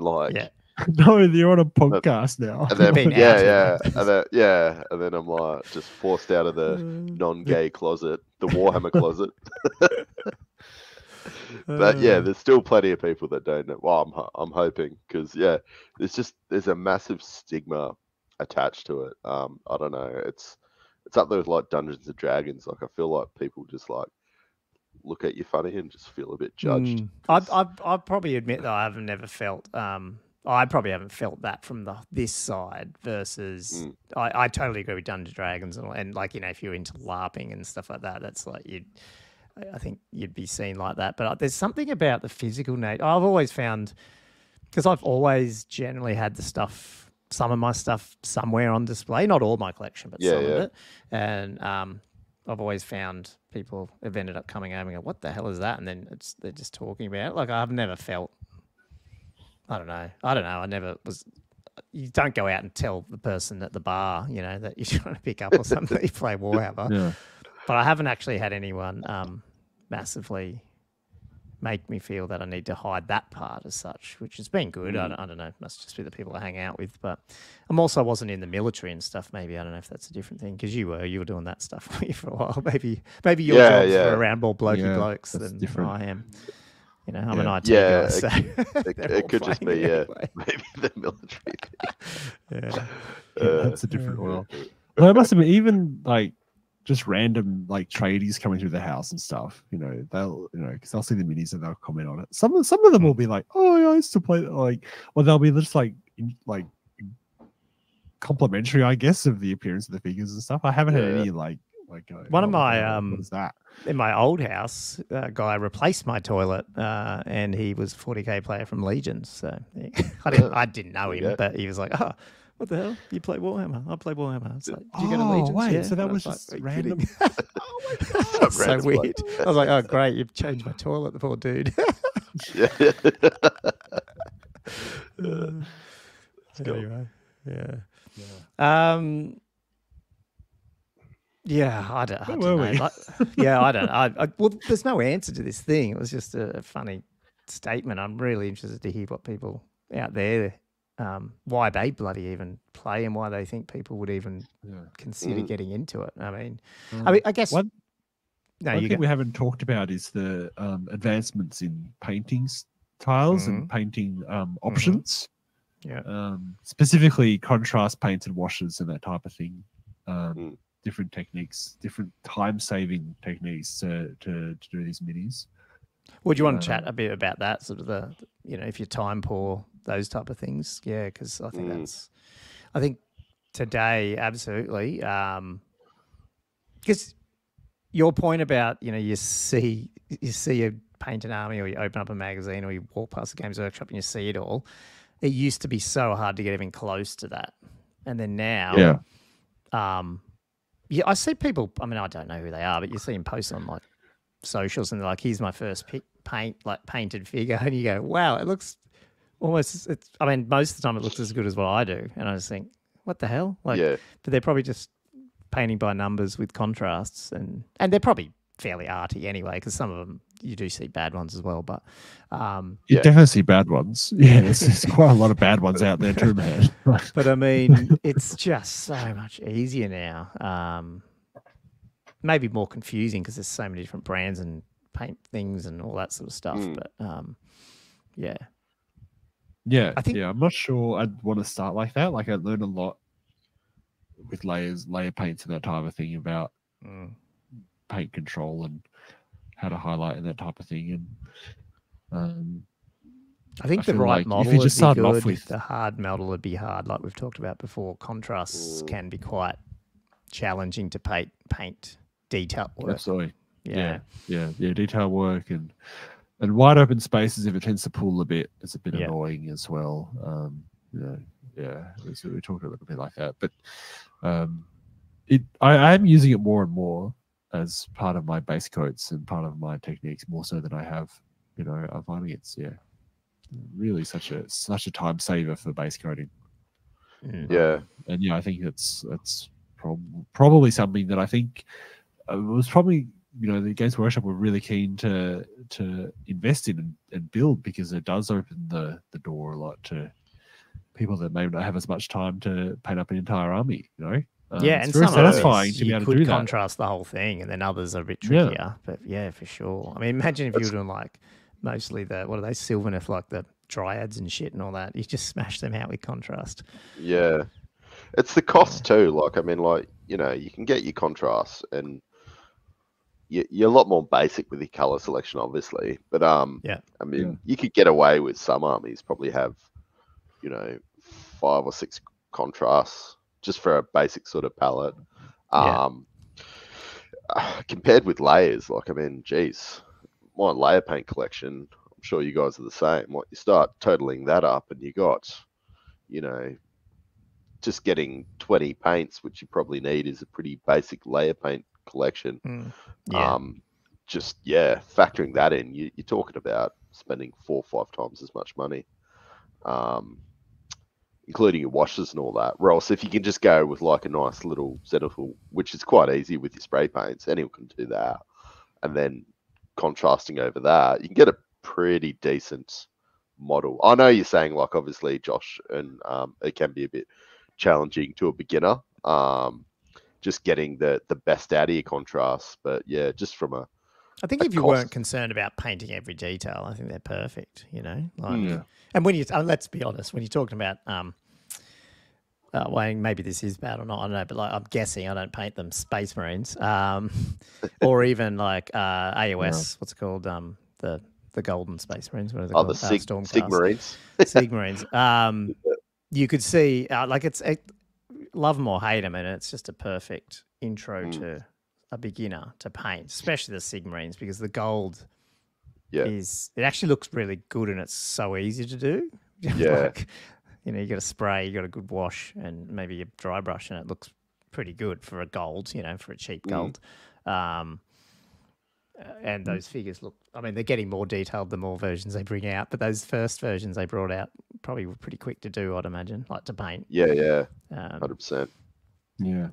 no, you're on a podcast now. And then and then I'm just forced out of the non-gay closet, the Warhammer closet. But there's still plenty of people that don't know. Well, I'm hoping, because there's a massive stigma attached to it. I don't know. It's up there with Dungeons and Dragons. I feel like people just look at you funny and just feel a bit judged. I'd probably admit that I never felt. I probably haven't felt that from this side versus. I totally agree with Dungeons and Dragons and if you're into LARPing and stuff like that, that's I think you'd be seen like that. But there's something about the physical nature. I've always found, because I've always generally had some of my stuff somewhere on display, not all my collection, but some of it. And I've always found people have ended up coming over and go, "What the hell is that?" And then they're just talking about it. I've never felt. I don't know. I never was. You don't go out and tell the person at the bar, that you're trying to pick up or something that you play Warhammer. Yeah. But I haven't actually had anyone massively make me feel that I need to hide that part as such, which has been good. I don't know. It must just be the people I hang out with. But I wasn't in the military and stuff. Maybe I don't know if that's a different thing, because you were doing that stuff for a while. Maybe your jobs are around more blokey blokes than different. I am. I'm an IT guy, so it could just be anyway. Maybe the military thing. That's a different world. Well, it must have been even just random tradies coming through the house and stuff. They'll because they'll see the minis and they'll comment on it. Some of them will be like, "Oh, yeah, I used to play that," or they'll be just complimentary, I guess, of the appearance of the figures and stuff. I haven't had any one of my what is that? In my old house, a guy replaced my toilet, and he was a 40k player from Legions. So I didn't know him, but he was like, "Oh, what the hell? You play Warhammer? I play Warhammer. It's like, do you get Allegiance? Wait, yeah. so that was like, just random. Oh my god, that's so weird. I was like, oh great, you've changed my toilet, the poor dude. Anyway, yeah. Yeah, I don't know. Like, I don't. Well, there's no answer to this thing. It was just a funny statement. I'm really interested to hear what people out there, why they bloody even play and why they think people would even consider getting into it. I mean, I guess one thing we haven't talked about is the advancements in painting styles and painting options. Yeah. Specifically contrast painted washes and that type of thing. Different techniques, different time-saving techniques to do these minis. Would you want to chat a bit about that, sort of the if you're time poor, those type of things? Yeah, because I think I think today, absolutely. Because your point about, you see a painted army, or you open up a magazine, or you walk past the Games Workshop and you see it all. It used to be so hard to get even close to that. And then now, I see people, I mean, I don't know who they are, but you see them post on like socials and they're like, here's my first painted figure. And you go, wow, it looks almost, I mean, most of the time it looks as good as what I do. And I just think, what the hell? Like, but they're probably just painting by numbers with contrasts, and they're probably fairly arty anyway, because some of them you do see bad ones as well. But you definitely see bad ones. Yeah, there's quite a lot of bad ones out there too, man. But I mean, it's just so much easier now. Maybe more confusing because there's so many different brands and paint things and all that sort of stuff. But I think I'm not sure I'd want to start like that. Like I learned a lot with layer paints and that type of thing about paint control and how to highlight and that type of thing. And I think the right model would be good. The hard model would be hard, like we've talked about before. Contrasts can be quite challenging to paint detail work. Absolutely. Yeah. Detail work and wide open spaces, if it tends to pull a bit, it's a bit annoying as well. So we talked a little bit like that, but I am using it more and more as part of my base coats and part of my techniques, more so than I have. I'm finding it's really such a time saver for base coating. And I think it's probably something that I think was probably the Games Workshop were really keen to invest in and build, because it does open the door a lot to people that may not have as much time to paint up an entire army. And it's very satisfying to be able to do that. Contrast the whole thing, and then others are a bit trickier. But for sure. I mean, imagine if you were doing like mostly what are they, Sylvaneth, like the dryads and shit and all that. You just smash them out with contrast. Yeah, it's the cost too. Like, I mean, like you can get your contrast, and you're a lot more basic with your color selection, obviously. But I mean, you could get away with some armies probably have 5 or 6 contrasts just for a basic sort of palette. Compared with layers, like, I mean, geez, my layer paint collection, I'm sure you guys are the same. Like, you start totaling that up and you got, just getting 20 paints, which you probably need, is a pretty basic layer paint collection. Factoring that in, you're talking about spending 4 or 5 times as much money. Including your washes and all that. Whereas if you can just go with like a nice little Zenithal, which is quite easy with your spray paints, anyone can do that, and then contrasting over that, you can get a pretty decent model. I know you're saying, like, obviously, Josh, and it can be a bit challenging to a beginner, just getting the best out of your contrast. But just from a I think if you weren't concerned about painting every detail, I think they're perfect, And when let's be honest, when you're talking about, maybe this is bad or not, I don't know, but like I'm guessing I don't paint them Space Marines, or even like AOS, what's it called, the Golden Space Marines, what are they called? The Sig Marines. Sig Marines. You could see, love them or hate them, and it's just a perfect intro to a beginner to paint, especially the Sig Marines, because the gold it actually looks really good and it's so easy to do. you got a spray, you got a good wash, and maybe a dry brush, and it looks pretty good for a gold, for a cheap gold. And those figures look, I mean, they're getting more detailed the more versions they bring out, but those first versions they brought out probably were pretty quick to do, I'd imagine, like to paint. Yeah. 100%. Yeah.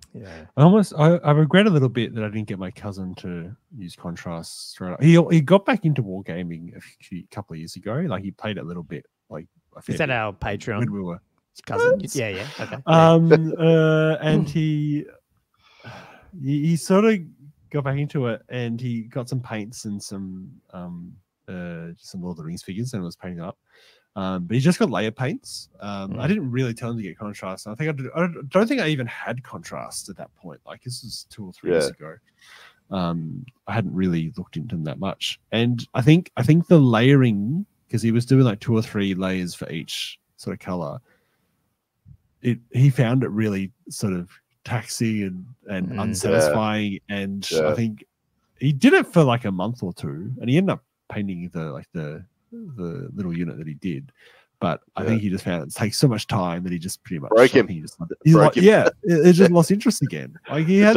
I regret a little bit that I didn't get my cousin to use contrast straight up. He got back into wargaming a couple of years ago. Like he played it a little bit. Like is that our Patreon? When we were cousin? Yeah. Okay. And he sort of got back into it, and he got some paints and some Lord of the Rings figures and was painting up. But he just got layer paints. I didn't really tell him to get contrast. I don't think I even had contrast at that point. Like this was 2 or 3 years ago. I hadn't really looked into them that much. And I think the layering, because he was doing like 2 or 3 layers for each sort of color, he found it really sort of taxing and unsatisfying. And I think he did it for like a month or 2, and he ended up painting the little unit that he did, but I think he just found it takes so much time that he just pretty much broke him. It just lost interest again. Like he had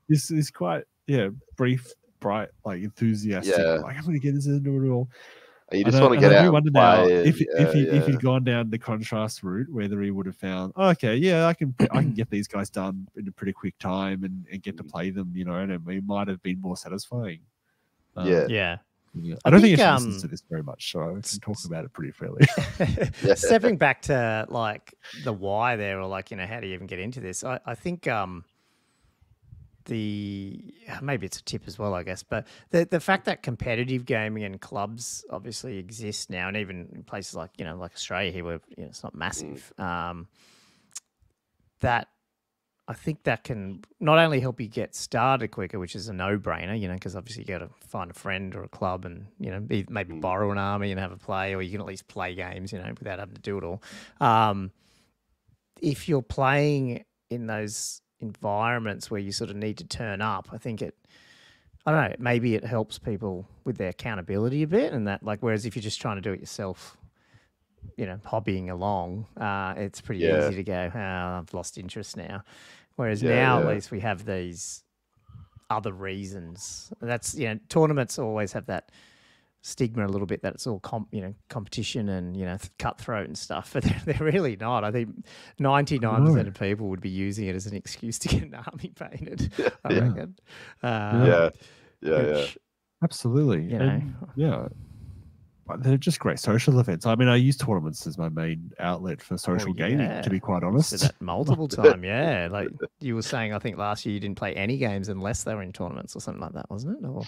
this quite brief, bright, like enthusiastic. Like I'm gonna get this into it all. You just want to get out. I wonder now if he'd gone down the contrast route, whether he would have found, I can get these guys done in a pretty quick time and get to play them, and it might have been more satisfying. I don't think I listens to this very much, so I can talk about it pretty freely. Stepping back to like the why there, or like how do you even get into this? I think maybe it's a tip as well, I guess, but the fact that competitive gaming and clubs obviously exist now, and even in places like like Australia here, where it's not massive, that I think that can not only help you get started quicker, which is a no-brainer, because obviously you got to find a friend or a club and, maybe borrow an army and have a play, or you can at least play games, without having to do it all. If you're playing in those environments where you sort of need to turn up, I think I don't know, maybe it helps people with their accountability a bit, and that, like, whereas if you're just trying to do it yourself, hobbying along, it's pretty easy to go, I've lost interest now. Whereas now, at least, we have these other reasons. That's, tournaments always have that stigma a little bit that it's all competition and, cutthroat and stuff, but they're really not. I think 99% of people would be using it as an excuse to get an army painted, I reckon. Absolutely. They're just great social events. I mean, I use tournaments as my main outlet for social gaming, to be quite honest. Said that multiple times, like you were saying, I think last year you didn't play any games unless they were in tournaments or something like that, wasn't it? Or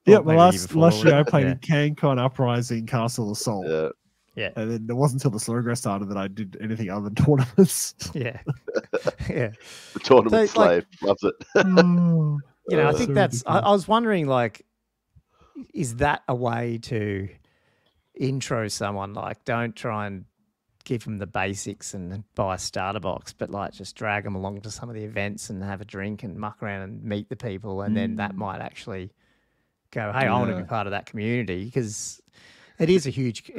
well, last year I played CanCon Uprising Castle Assault. And then it wasn't until the Slowgrass started that I did anything other than tournaments. The tournament slave loves it. I think that's. I was wondering, like, is that a way to intro someone? Like, don't try and give them the basics and buy a starter box, but like just drag them along to some of the events and have a drink and muck around and meet the people, and then that might actually go, hey, I want to be part of that community, because it is a huge.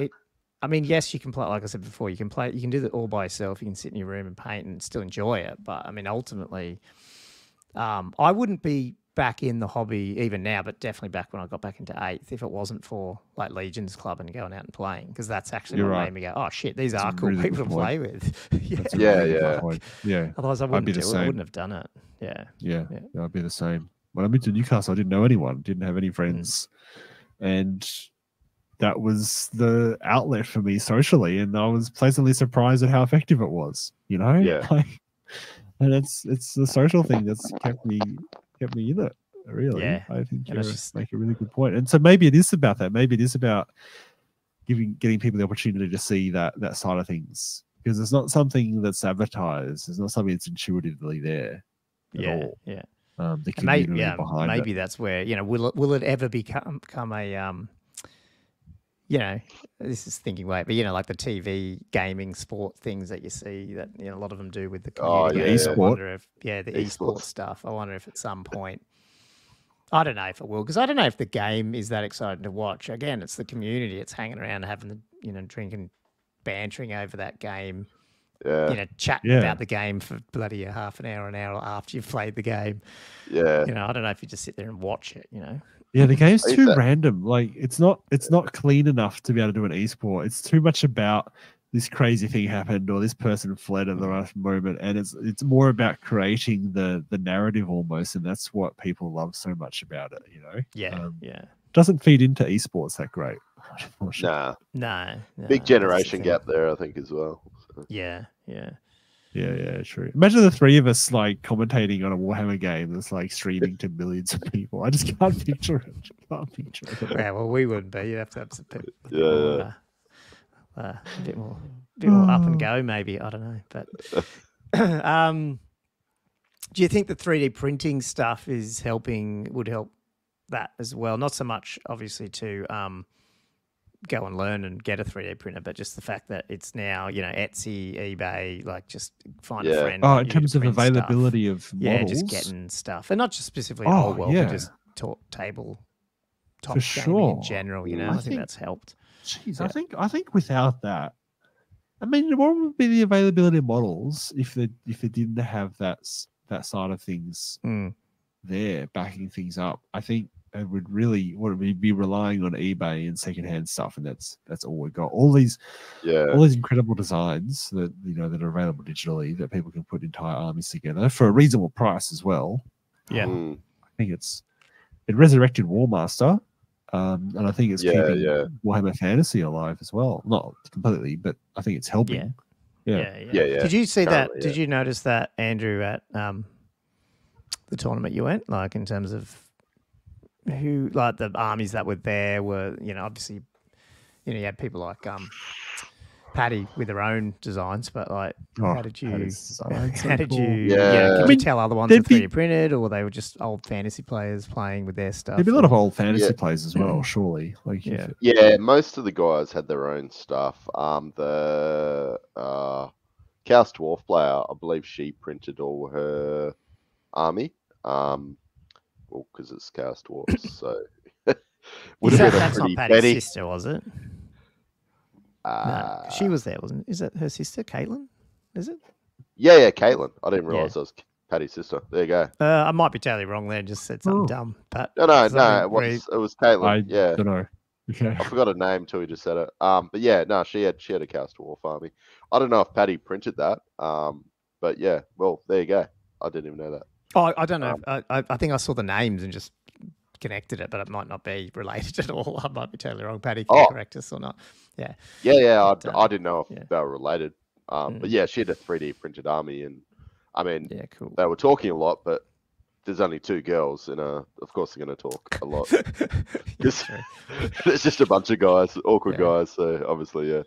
I mean, yes, you can play, like I said before, you can do it all by yourself. You can sit in your room and paint and still enjoy it. But I mean, ultimately, I wouldn't be back in the hobby even now, but definitely back when I got back into 8th, if it wasn't for like Legion's Club and going out and playing, because that's actually what made me go, oh shit, these are cool people to play with. Otherwise I wouldn't do it. I wouldn't have done it. I'd be the same. When I moved to Newcastle, I didn't know anyone, didn't have any friends, and that was the outlet for me socially, and I was pleasantly surprised at how effective it was. And it's the social thing that's kept me in it, really. I think you make a really good point. And so maybe it is about that. Maybe it is about getting people the opportunity to see that side of things, because it's not something that's advertised. It's not something that's intuitively there at all. The community behind maybe that's where, will it ever become a this is thinking way, but like the TV gaming sport things that you see that a lot of them do with the community. Esport. I wonder if the esports stuff. I wonder if at some point, I don't know if it will, because I don't know if the game is that exciting to watch. Again, it's the community. It's hanging around having the drinking bantering over that game. Yeah. You know, chatting about the game for bloody an hour after you've played the game. Yeah. You know, I don't know if you just sit there and watch it, you know. Yeah, the game's too random. Like it's not clean enough to be able to do an esport. It's too much about this crazy thing happened or this person fled at the right moment, and it's more about creating the narrative almost, and that's what people love so much about it, you know. Yeah. Doesn't feed into esports that great. No, no, big generation gap there, I think, as well. So. Yeah, true. Imagine the three of us like commentating on a Warhammer game that's like streaming to millions of people. I just can't picture it. Yeah, well, we wouldn't be. You'd have to have some people. A bit more up and go, maybe. I don't know, but do you think the 3D printing stuff would help that as well? Not so much, obviously, to go and learn and get a 3D printer, but just the fact that it's now, you know, Etsy, eBay, like just find a friend. Oh, in terms of availability of models, just getting stuff, and not just specifically but just tabletop for sure in general. You know, I think that's helped. Jeez, I think without that, I mean, what would be the availability of models if they didn't have that side of things there backing things up? I think it would really be relying on eBay and secondhand stuff, and that's all we got. All these incredible designs that that are available digitally that people can put entire armies together for a reasonable price as well. Yeah, I think it resurrected Warmaster. And I think it's keeping Warhammer Fantasy alive as well. Not completely, but I think it's helping. Yeah. Did you see that? Did you notice that, Andrew, at the tournament you went? Like in terms of who, like the armies that were there were, obviously, you had people like Paddy with their own designs, but like, how did you? Could you tell other ones were 3D printed, or they were just old fantasy players playing with their stuff? There'd be a lot of old fantasy players as well, surely. Like, most of the guys had their own stuff. The Chaos Dwarf player, I believe, she printed all her army. Well, because it's Chaos Dwarfs, so would have been a pretty not Paddy's sister, was it? No, she was there, wasn't it? Is that her sister, Caitlin? Is it? Yeah, Caitlin. I didn't realise that was Paddy's sister. There you go. I might be totally wrong there. Just said something dumb. But no, it was Caitlin. I don't know. Okay. I forgot her name until you just said it. But yeah, no, she had a Chaos Dwarf army. I don't know if Paddy printed that. But yeah, well, there you go. I didn't even know that. Oh, I don't know. I think I saw the names and just connected it, but it might not be related at all. I might be totally wrong. Paddy, can you correct us or not? Yeah. I didn't know if they were related. But yeah, she had a 3D printed army, and I mean, cool. They were talking a lot, but there's only two girls, and of course they're going to talk a lot. There's just a bunch of guys, awkward guys, so obviously,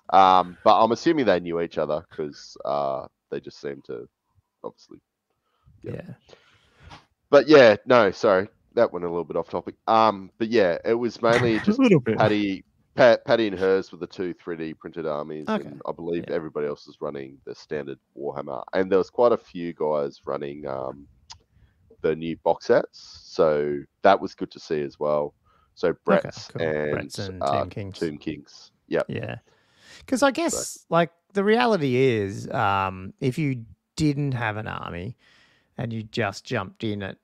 but I'm assuming they knew each other because they just seemed to, obviously. But yeah, no, sorry. That went a little bit off topic. But yeah, it was mainly just Paddy and hers were the two 3D printed armies, and I believe everybody else was running the standard Warhammer. And there was quite a few guys running the new box sets, so that was good to see as well. So Brett's and Tomb Kings. Yeah. Because I guess like the reality is, if you didn't have an army and you just jumped in it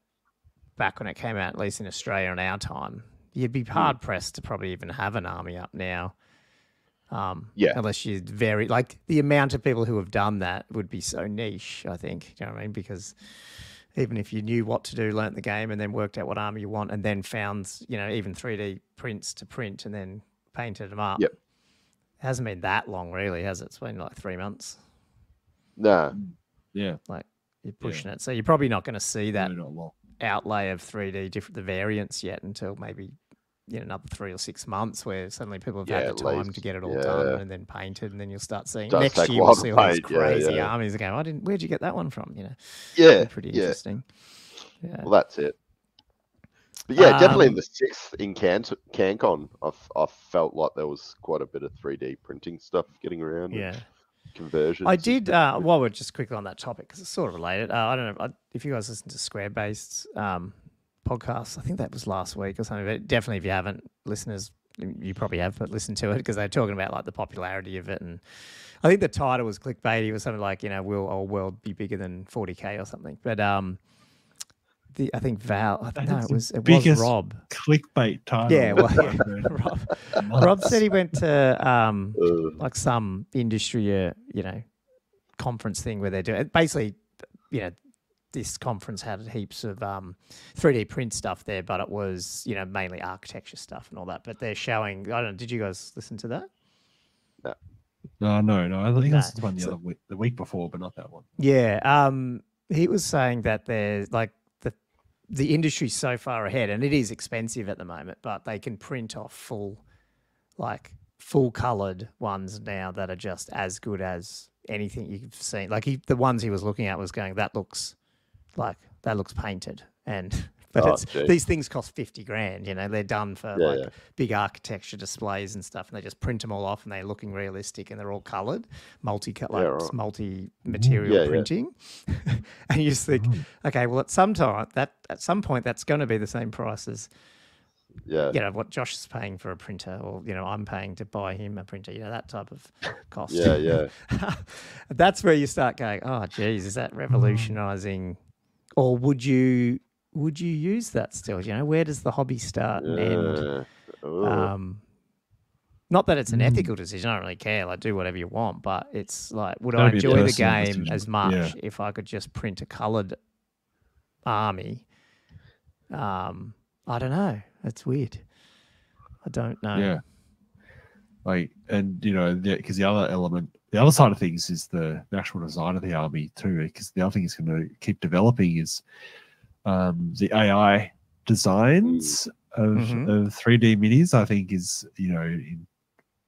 back when it came out, at least in Australia in our time, you'd be hard pressed to probably even have an army up now. Unless you're very, like, the amount of people who have done that would be so niche, I think. Do you know what I mean? Because even if you knew what to do, learnt the game, and then worked out what army you want, and then found, even 3D prints to print and then painted them up. It hasn't been that long, really, has it? It's been like 3 months. No. Yeah. Like, you're pushing it. So you're probably not going to see that outlay of 3D, the variants yet until maybe another 3 or 6 months, where suddenly people have had the time to get it all done and then painted, and then you'll start seeing next year you'll see all these crazy armies again. Where'd you get that one from? Pretty interesting. Yeah. Well, that's it. But yeah, definitely in the 6th in CanCon, I felt like there was quite a bit of 3D printing stuff getting around. Conversions. I did, while we're just quickly on that topic, because it's sort of related. I don't know if you guys listen to Square-based podcasts. I think that was last week or something. But definitely, if you haven't, listeners, you probably have listened to it because they're talking about like the popularity of it, and I think the title was clickbaity. It was something like, will our world be bigger than 40K or something? But I think Val. No, it was Rob. Clickbait title. Yeah, well, Rob said he went to like some industry, conference thing where they're doing basically, this conference had heaps of 3D print stuff there, but it was mainly architecture stuff and all that. But they're showing. I don't know. Did you guys listen to that? No. I think I listened to one the week before, but not that one. Yeah. He was saying that there's like the industry's so far ahead, and it is expensive at the moment, but they can print off full colored ones now that are just as good as anything you've seen. Like the ones he was looking at was going, that looks painted, but these things cost $50,000. They're done for big architecture displays and stuff, and they just print them all off, and they're looking realistic, and they're all colored, multi-material printing. And you just think, okay, well, at some point that's going to be the same price as what Josh is paying for a printer, or I'm paying to buy him a printer, that type of cost. That's where you start going, oh geez, is that revolutionizing, or would you use that still? Where does the hobby start and end? Not that it's an ethical decision, I don't really care, like do whatever you want, but it's like, would I enjoy the game as much if I could just print a coloured army? I don't know. That's weird. I don't know. Yeah. Like, and because the other side of things is the actual design of the army too, because the other thing is going to keep developing is the AI designs of 3D minis. I think is in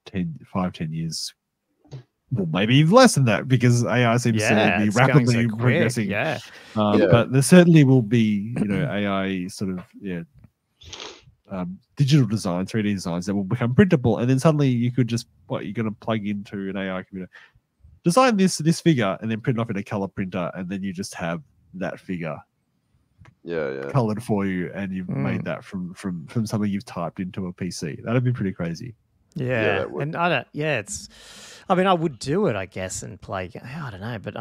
10 years, well, maybe even less than that, because AI seems to be rapidly progressing. But there certainly will be AI sort of digital design, 3D designs that will become printable, and then suddenly you could just you're going to plug into an AI computer, design this figure, and then print it off in a color printer, and then you just have that figure colored for you, and you've made that from something you've typed into a PC. That'd be pretty crazy. Yeah, and I don't. Yeah, I mean, I would do it, I guess, and play. I don't know, but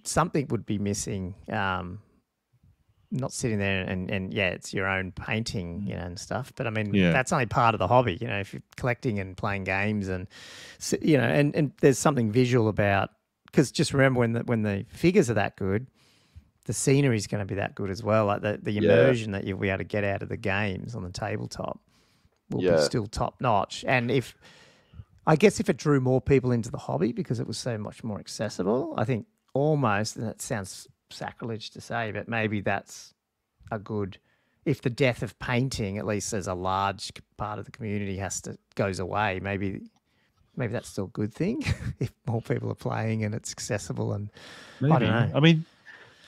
something would be missing. Not sitting there and it's your own painting, and stuff. But I mean, that's only part of the hobby. If you're collecting and playing games, and and there's something visual about, because just remember when the figures are that good, the scenery is going to be that good as well. Like the immersion that you'll be able to get out of the games on the tabletop will be still top notch. And if it drew more people into the hobby because it was so much more accessible, I think almost, and that sounds sacrilege to say, but maybe that's a good, if the death of painting, at least as a large part of the community, goes away, maybe that's still a good thing if more people are playing and it's accessible. And maybe. I don't know. I mean,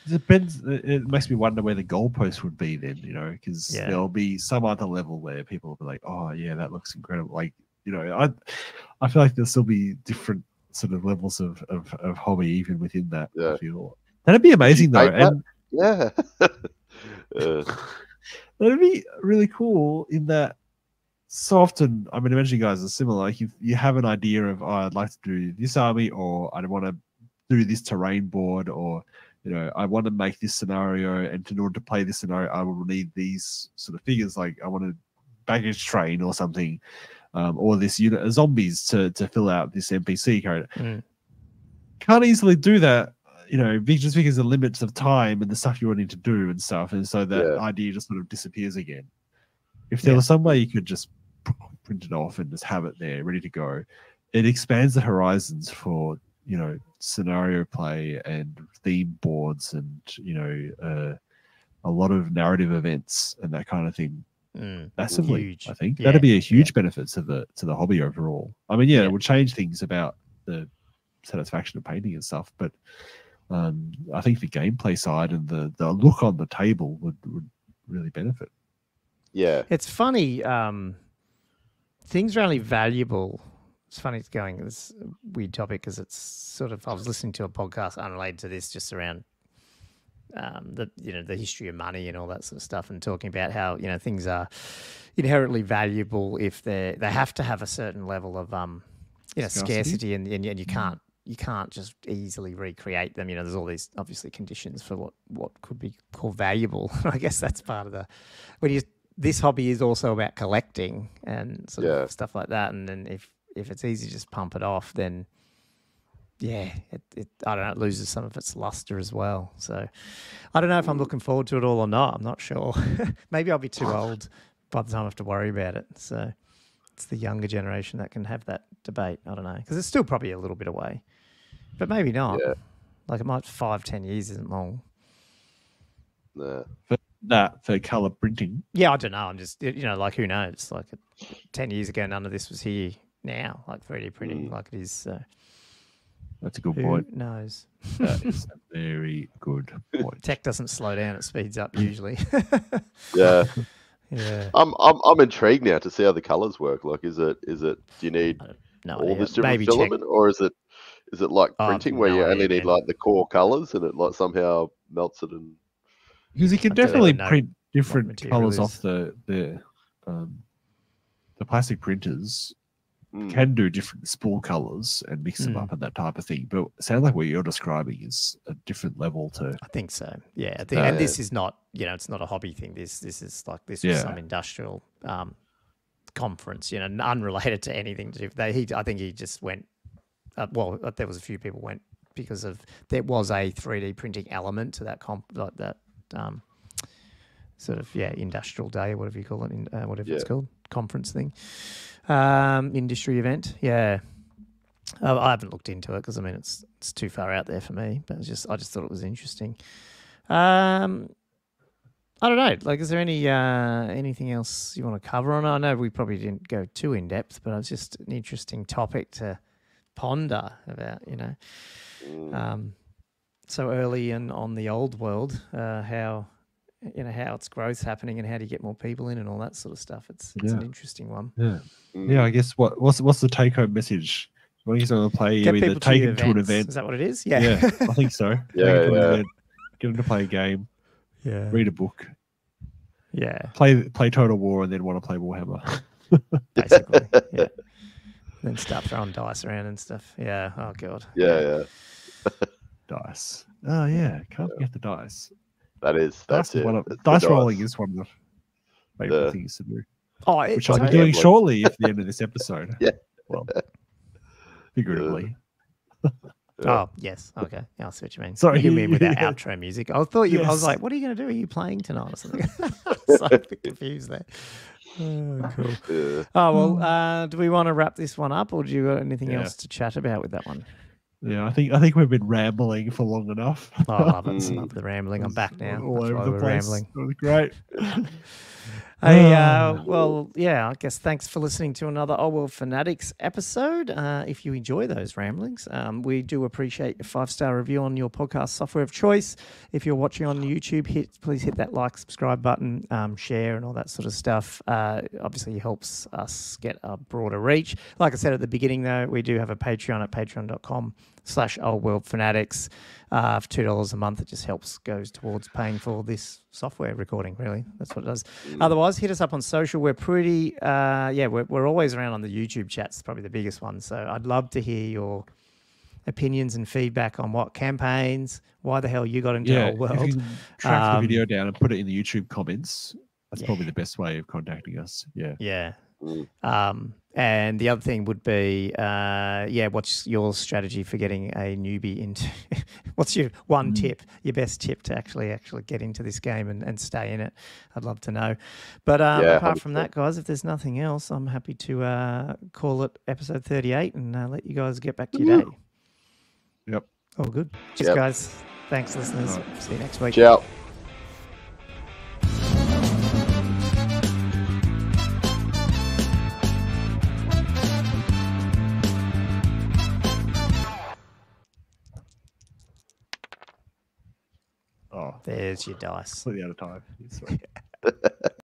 it depends. It makes me wonder where the goalpost would be then, because there'll be some other level where people will be like, oh yeah, that looks incredible. Like, I feel like there'll still be different sort of levels of hobby even within that. I feel that'd be amazing though. And that'd be really cool in that. So often, I mean, imagine you guys are similar. Like you have an idea of, I'd like to do this army, or I want to do this terrain board, or I want to make this scenario, and in order to play this scenario, I will need these sort of figures. Like I want a baggage train or something, or this unit of zombies to fill out this NPC character. Can't easily do that, just because of the limits of time and the stuff you're wanting to do and stuff, and so that idea just sort of disappears again. If there was some way you could just print it off and just have it there ready to go, it expands the horizons for scenario play and theme boards and a lot of narrative events and that kind of thing. Massively, huge. I think that'd be a huge benefit to the hobby overall. I mean, it would change things about the satisfaction of painting and stuff, but I think the gameplay side and the look on the table would really benefit. Yeah, it's funny. Things are only valuable. It's funny it's going this weird topic because it's sort of, I was listening to a podcast unrelated to this, just around the history of money and all that sort of stuff, and talking about how things are inherently valuable if they have to have a certain level of scarcity, and you can't just easily recreate them. There's all these obviously conditions for what could be called valuable. I guess that's part of this hobby is also about collecting and sort of stuff like that. And then if it's easy to just pump it off, then it I don't know, it loses some of its luster as well. So I don't know if I'm looking forward to it all or not. I'm not sure. Maybe I'll be too old by the time I have to worry about it. So it's the younger generation that can have that debate. I don't know, because it's still probably a little bit away, but maybe not. Yeah. Like it might 5-10 years isn't long. For colour printing. Yeah, I don't know. I'm just like who knows? Like 10 years ago, none of this was here. Now, like 3D printing, like it is. So. That's a good point. Who knows? That is a very good point. Tech doesn't slow down; it speeds up usually. Yeah. Yeah. I'm intrigued now to see how the colors work. Like, is it? Do you need all this different filament, or is it like printing where you only need like the core colors and it like somehow melts it and? Because you can definitely print different colors off the plastic printers. Can do different spool colors and mix them up and that type of thing. But it sounds like what you're describing is a different level to. I think so. Yeah, I think, and this is not, it's not a hobby thing. This is like was some industrial conference, unrelated to anything to do with that. I think he just went. There was a few people went because there was a 3D printing element to that sort of industrial day or whatever you call it, it's called, conference thing. Industry event, I haven't looked into it because it's too far out there for me. But I just thought it was interesting. I don't know. Like, is there anything else you want to cover on? I know we probably didn't go too in depth, but it's just an interesting topic to ponder about. So early and on the old world, how its growth's happening and how do you get more people in and all that sort of stuff. It's an interesting one. Yeah, I guess what's the take home message? When you're going to play, you either take them to an event. Is that what it is? Yeah, I think so. Get them to play a game. Yeah, read a book. Yeah, play Total War and then want to play Warhammer. Basically, yeah. Then start throwing dice around and stuff. Yeah. Oh god. Yeah. Dice. Oh yeah, can't forget the dice. That's it. Dice rolling is one of the favorite things to do. Which I'll be doing like... shortly at the end of this episode. Yeah. Well, figuratively. Oh, yes. Okay. I see what you mean. Sorry. You mean without outro music. I thought I was like, what are you going to do? Are you playing tonight or something? So a bit confused there. Oh, cool. Yeah. Oh, well, do we want to wrap this one up or do you got anything else to chat about with that one? Yeah, I think we've been rambling for long enough. Oh, I love it. I love the rambling. I'm back now. All over the place. Rambling. It was great. Hey, I guess thanks for listening to another Old World Fanatics episode. If you enjoy those ramblings, we do appreciate a 5-star review on your podcast software of choice. If you're watching on YouTube, please hit that like, subscribe button, share and all that sort of stuff. Obviously, it helps us get a broader reach. Like I said at the beginning, though, we do have a Patreon at patreon.com/oldworldfanatics. For $2 a month, it just goes towards paying for this software recording, really. That's what it does. Otherwise, hit us up on social. We're pretty, we're always around on the YouTube chats, probably the biggest one. So I'd love to hear your opinions and feedback on what campaigns, why the hell you got into Old World. If you can track the video down and put it in the YouTube comments, that's probably the best way of contacting us. Yeah. And the other thing would be, what's your strategy for getting a newbie into? What's your one tip, your best tip to actually get into this game and stay in it? I'd love to know. But apart from that, guys, if there's nothing else, I'm happy to call it episode 38 and let you guys get back to your day. Yep. All good. Cheers, guys. Thanks, listeners. Right. See you next week. Ciao. There's your dice. Completely out of time.